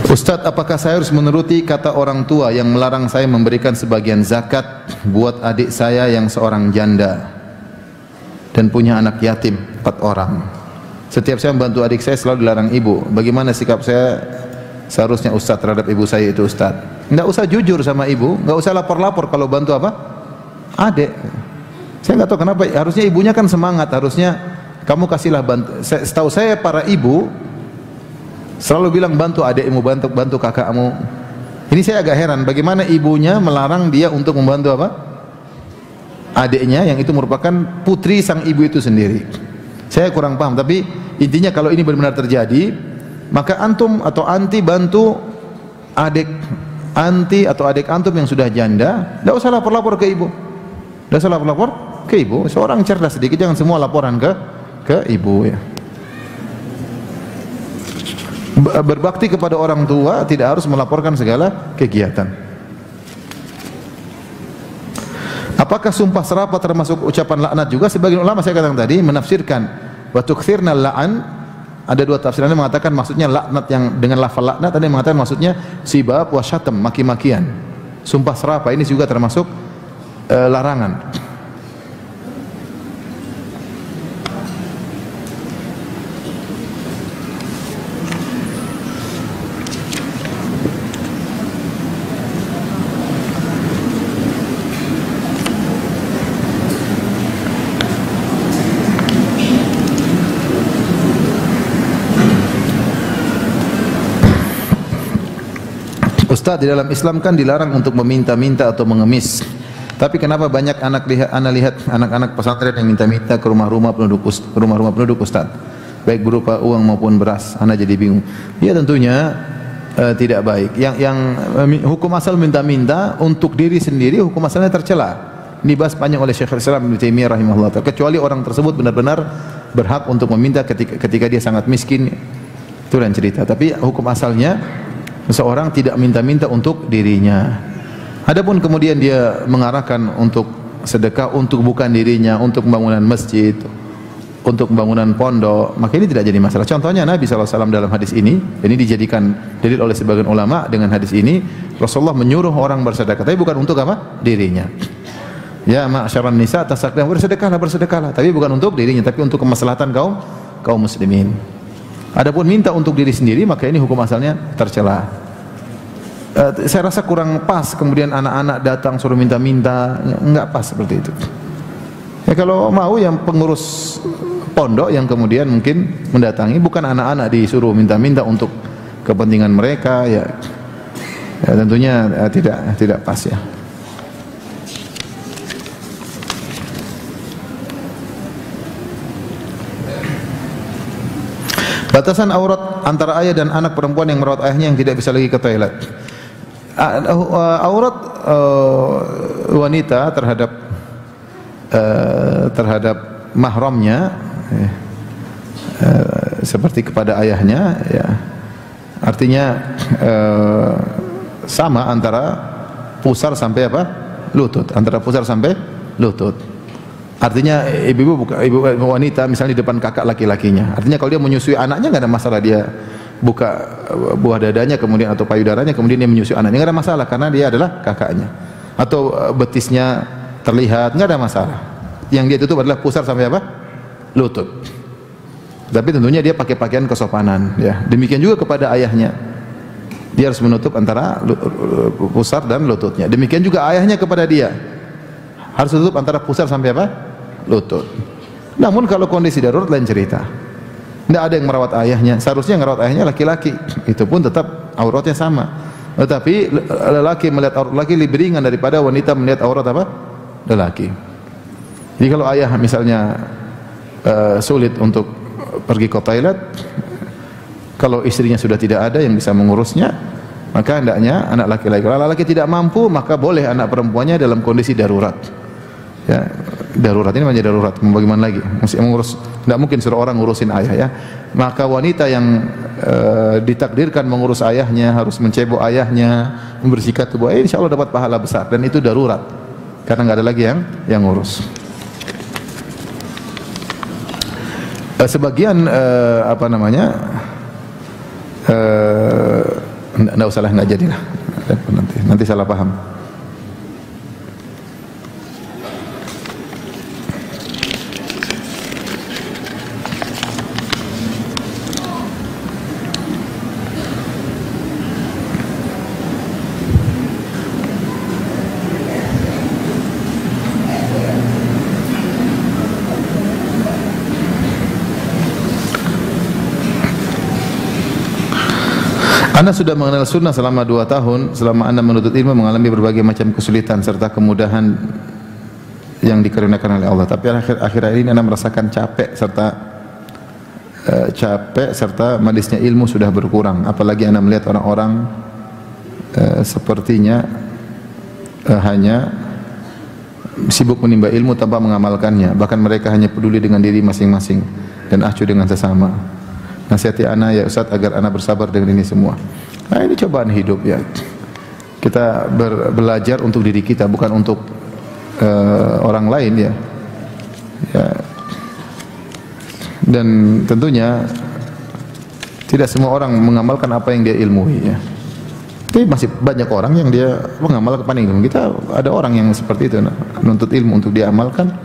Ustaz, apakah saya harus menuruti kata orang tua yang melarang saya memberikan sebagian zakat buat adik saya yang seorang janda dan punya anak yatim 4 orang? Setiap saya membantu adik saya selalu dilarang ibu. Bagaimana sikap saya seharusnya Ustaz terhadap ibu saya itu Ustaz? Tidak usah jujur sama ibu, tidak usah lapor-lapor kalau bantu apa? Adik. Saya nggak tahu kenapa, harusnya ibunya kan semangat, harusnya kamu kasihlah bantu. Setahu saya para ibu selalu bilang bantu adikmu, bantu kakakmu. Ini saya agak heran, bagaimana ibunya melarang dia untuk membantu apa? Adiknya yang itu merupakan putri sang ibu itu sendiri. Saya kurang paham, tapi intinya kalau ini benar-benar terjadi, maka antum atau anti bantu adik anti atau adik antum yang sudah janda. Tidak usah lapor-lapor ke ibu. Tidak usah lapor-lapor ke ibu. Seorang cerdas sedikit, jangan semua laporan ke ibu ya. Berbakti kepada orang tua tidak harus melaporkan segala kegiatan. Apakah sumpah serapah termasuk ucapan laknat juga? Sebagian ulama, saya katakan tadi, menafsirkan wa tukthirna la'an. Ada dua tafsiran, yang mengatakan maksudnya laknat yang dengan lafal laknat, ada yang mengatakan maksudnya sibab wa syatam, maki-makian. Sumpah serapah ini juga termasuk larangan. Ustaz, di dalam Islam kan dilarang untuk meminta-minta atau mengemis. Tapi kenapa banyak anak lihat anak-anak pesantren yang minta-minta ke rumah-rumah penduduk Ustaz? Baik berupa uang maupun beras. Anak jadi bingung. Ya tentunya tidak baik. Yang hukum asal minta-minta untuk diri sendiri, hukum asalnya tercela. Dibahas panjang oleh Syekhul Islam Ibnu Taimiyah rahimahullah taala. Kecuali orang tersebut benar-benar berhak untuk meminta ketika dia sangat miskin. Itu lain cerita. Tapi hukum asalnya seseorang tidak minta-minta untuk dirinya. Adapun kemudian dia mengarahkan untuk sedekah untuk bukan dirinya, untuk pembangunan masjid, untuk pembangunan pondok, maka ini tidak jadi masalah. Contohnya Nabi SAW dalam hadis ini dijadikan dalil oleh sebagian ulama dengan hadis ini. Rasulullah menyuruh orang bersedekah, tapi bukan untuk apa? Dirinya. Ya ma'syaran nisa tasaddaqna, bersedekahlah, tapi bukan untuk dirinya, tapi untuk kemaslahatan kaum muslimin. Adapun minta untuk diri sendiri, maka ini hukum asalnya tercela. Saya rasa kurang pas kemudian anak-anak datang suruh minta-minta, enggak pas seperti itu. Ya kalau mau yang pengurus pondok yang kemudian mungkin mendatangi, bukan anak-anak disuruh minta-minta untuk kepentingan mereka, ya tentunya tidak pas ya. Batasan aurat antara ayah dan anak perempuan yang merawat ayahnya yang tidak bisa lagi ke toilet. Aurat wanita terhadap mahramnya seperti kepada ayahnya, ya artinya sama antara pusar sampai apa? Lutut, antara pusar sampai lutut. Artinya ibu wanita misalnya di depan kakak laki-lakinya. Artinya kalau dia menyusui anaknya enggak ada masalah, dia buka buah dadanya kemudian atau payudaranya kemudian dia menyusui anaknya, enggak ada masalah karena dia adalah kakaknya. Atau betisnya terlihat, enggak ada masalah. Yang dia tutup adalah pusar sampai apa? Lutut. Tapi tentunya dia pakai pakaian kesopanan, ya. Demikian juga kepada ayahnya. Dia harus menutup antara pusar dan lututnya. Demikian juga ayahnya kepada dia. Harus tutup antara pusar sampai apa? Lutut. Namun kalau kondisi darurat lain cerita. Tidak ada yang merawat ayahnya. Seharusnya yang merawat ayahnya laki-laki. Itu pun tetap auratnya sama. Tetapi lelaki melihat aurat laki lebih ringan daripada wanita melihat aurat apa? Lelaki. Jadi kalau ayah misalnya sulit untuk pergi ke toilet, kalau istrinya sudah tidak ada yang bisa mengurusnya, maka hendaknya anak laki-laki. Kalau laki tidak mampu, maka boleh anak perempuannya dalam kondisi darurat. Ya, darurat ini menjadi darurat. Bagaimana lagi? Mesti mengurus. Tidak mungkin suruh orang ngurusin ayah, ya. Maka wanita yang ditakdirkan mengurus ayahnya, harus mencebok ayahnya, membersihkan tubuh ayah, insya Allah dapat pahala besar. Dan itu darurat, karena nggak ada lagi yang ngurus. Sebagian nggak usah lah, nggak jadilah. Nanti salah paham. Anda sudah mengenal sunnah selama 2 tahun, selama Anda menuntut ilmu mengalami berbagai macam kesulitan serta kemudahan yang dikaruniakan oleh Allah. Tapi akhir-akhir ini Anda merasakan capek serta manisnya ilmu sudah berkurang. Apalagi Anda melihat orang-orang sepertinya hanya sibuk menimba ilmu tanpa mengamalkannya. Bahkan mereka hanya peduli dengan diri masing-masing dan acuh dengan sesama. Nasihati anak ya Ustaz agar anak bersabar dengan ini semua. Nah ini cobaan hidup ya. Kita belajar untuk diri kita, bukan untuk orang lain ya. Dan tentunya tidak semua orang mengamalkan apa yang dia ilmui ya. Tapi masih banyak orang yang dia mengamalkan ilmu. Kita ada orang yang seperti itu, menuntut ilmu untuk dia amalkan.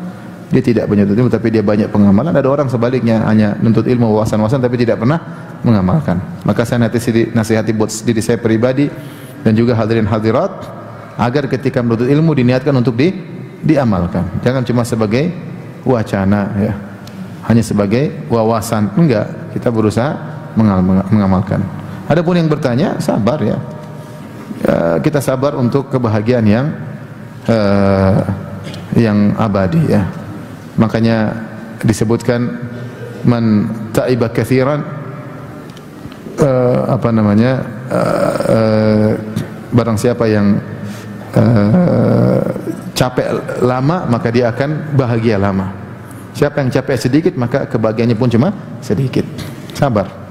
Dia tidak menuntut ilmu tapi dia banyak pengamalan. Ada orang sebaliknya hanya menuntut ilmu wawasan-wawasan tapi tidak pernah mengamalkan. Maka saya nasihati buat diri saya pribadi dan juga hadirin hadirat agar ketika menuntut ilmu diniatkan untuk diamalkan. Jangan cuma sebagai wacana ya. Hanya sebagai wawasan. Enggak, kita berusaha mengamalkan. Adapun yang bertanya sabar ya. kita sabar untuk kebahagiaan yang abadi ya. Makanya disebutkan man ta'iba katsiran, barang siapa yang capek lama maka dia akan bahagia lama. Siapa yang capek sedikit maka kebahagiaannya pun cuma sedikit. Sabar.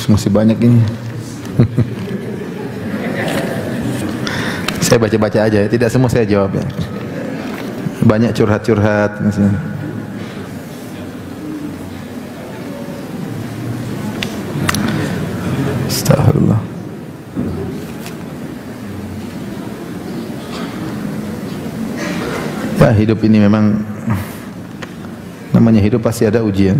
Masih banyak ini. Saya baca-baca aja ya, tidak semua saya jawab ya. Banyak curhat-curhat misalnya. Astagfirullah. Ya, hidup ini memang namanya hidup pasti ada ujian.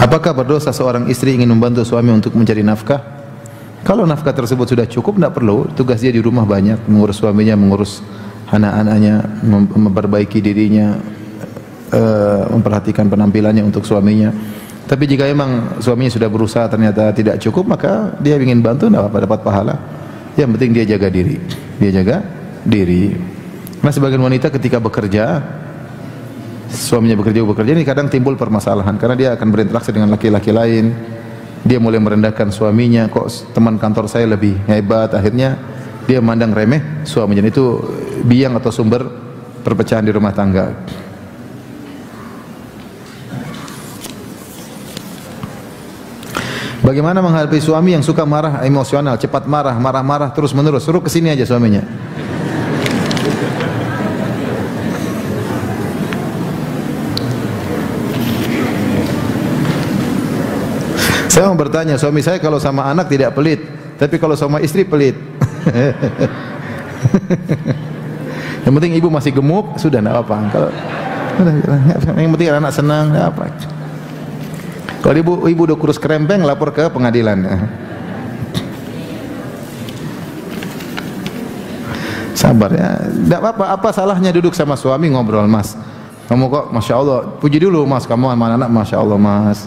Apakah berdosa seorang istri ingin membantu suami untuk mencari nafkah? Kalau nafkah tersebut sudah cukup, tidak perlu. Tugas dia di rumah banyak, mengurus suaminya, mengurus anak-anaknya, memperbaiki dirinya, memperhatikan penampilannya untuk suaminya. Tapi jika memang suaminya sudah berusaha ternyata tidak cukup, maka dia ingin bantu, tidak apa-apa, dapat pahala. Yang penting dia jaga diri. Dia jaga diri. Karena sebagian wanita ketika bekerja, suaminya bekerja ini kadang timbul permasalahan karena dia akan berinteraksi dengan laki-laki lain. Dia mulai merendahkan suaminya, kok teman kantor saya lebih hebat, akhirnya dia memandang remeh suaminya. Itu biang atau sumber perpecahan di rumah tangga. Bagaimana menghadapi suami yang suka marah emosional, cepat marah terus menerus? Suruh kesini aja suaminya. Saya mau bertanya, suami saya kalau sama anak tidak pelit, tapi kalau sama istri pelit. Yang penting ibu masih gemuk, sudah tidak apa-apa. Kalau yang penting anak senang, tidak apa. Kalau ibu udah kurus kerempeng, lapor ke pengadilan. Sabar ya, tidak apa-apa. Apa salahnya duduk sama suami ngobrol, mas? Kamu kok, masya Allah, puji dulu mas, kamu sama anak, masya Allah mas.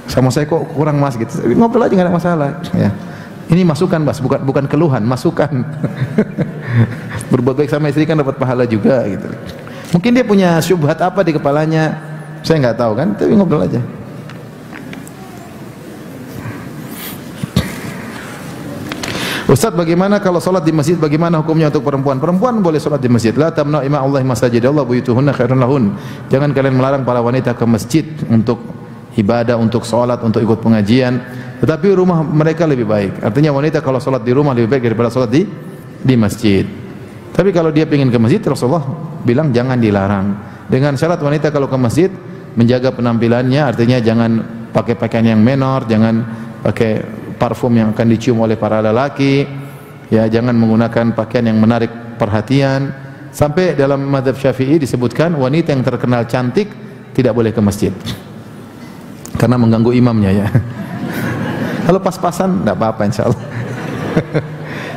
Sama saya kok kurang mas gitu. Ngobrol aja nggak ada masalah. Ya. Ini masukan mas, bukan keluhan, masukan. Berbuat baik sama istri kan dapat pahala juga gitu. Mungkin dia punya syubhat apa di kepalanya, saya nggak tahu kan. Tapi ngobrol aja. Ustaz, bagaimana kalau sholat di masjid? Bagaimana hukumnya untuk perempuan? Perempuan boleh sholat di masjid. La tamna'u ima Allah masajid Allah buyutuhunna khairun lahun. Jangan kalian melarang para wanita ke masjid untuk ibadah, untuk sholat, untuk ikut pengajian. Tetapi rumah mereka lebih baik. Artinya wanita kalau sholat di rumah lebih baik daripada sholat di masjid. Tapi kalau dia ingin ke masjid, Rasulullah bilang jangan dilarang. Dengan syarat wanita kalau ke masjid menjaga penampilannya, artinya jangan pakai pakaian yang menor, jangan pakai parfum yang akan dicium oleh para lelaki, ya, jangan menggunakan pakaian yang menarik perhatian. Sampai dalam mazhab Syafi'i disebutkan wanita yang terkenal cantik tidak boleh ke masjid karena mengganggu imamnya ya. Kalau pas-pasan tidak apa-apa insyaallah.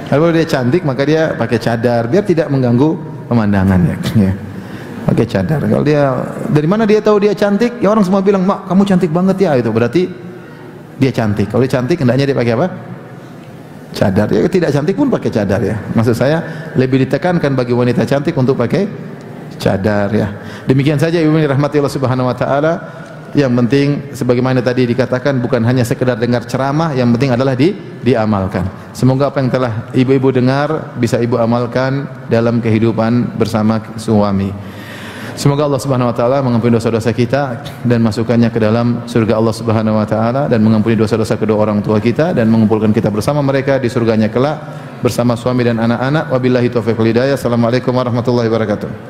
Kalau dia cantik maka dia pakai cadar biar tidak mengganggu pemandangan ya. Pakai cadar. Kalau dia dari mana dia tahu dia cantik? Ya orang semua bilang, "Mak, kamu cantik banget ya." Itu berarti dia cantik. Kalau dia cantik hendaknya dia pakai apa? cadar. Ya tidak cantik pun pakai cadar ya. Maksud saya lebih ditekankan bagi wanita cantik untuk pakai cadar ya. Demikian saja ibu yang dirahmati Allah Subhanahu wa taala. Yang penting sebagaimana tadi dikatakan bukan hanya sekedar dengar ceramah, yang penting adalah diamalkan. Semoga apa yang telah ibu-ibu dengar bisa ibu amalkan dalam kehidupan bersama suami. Semoga Allah Subhanahu wa taala mengampuni dosa-dosa kita dan masukkannya ke dalam surga Allah Subhanahu wa taala, dan mengampuni dosa-dosa kedua orang tua kita dan mengumpulkan kita bersama mereka di surganya kelak bersama suami dan anak-anak. Wabillahi taufiq wal hidayah. Assalamualaikum warahmatullahi wabarakatuh.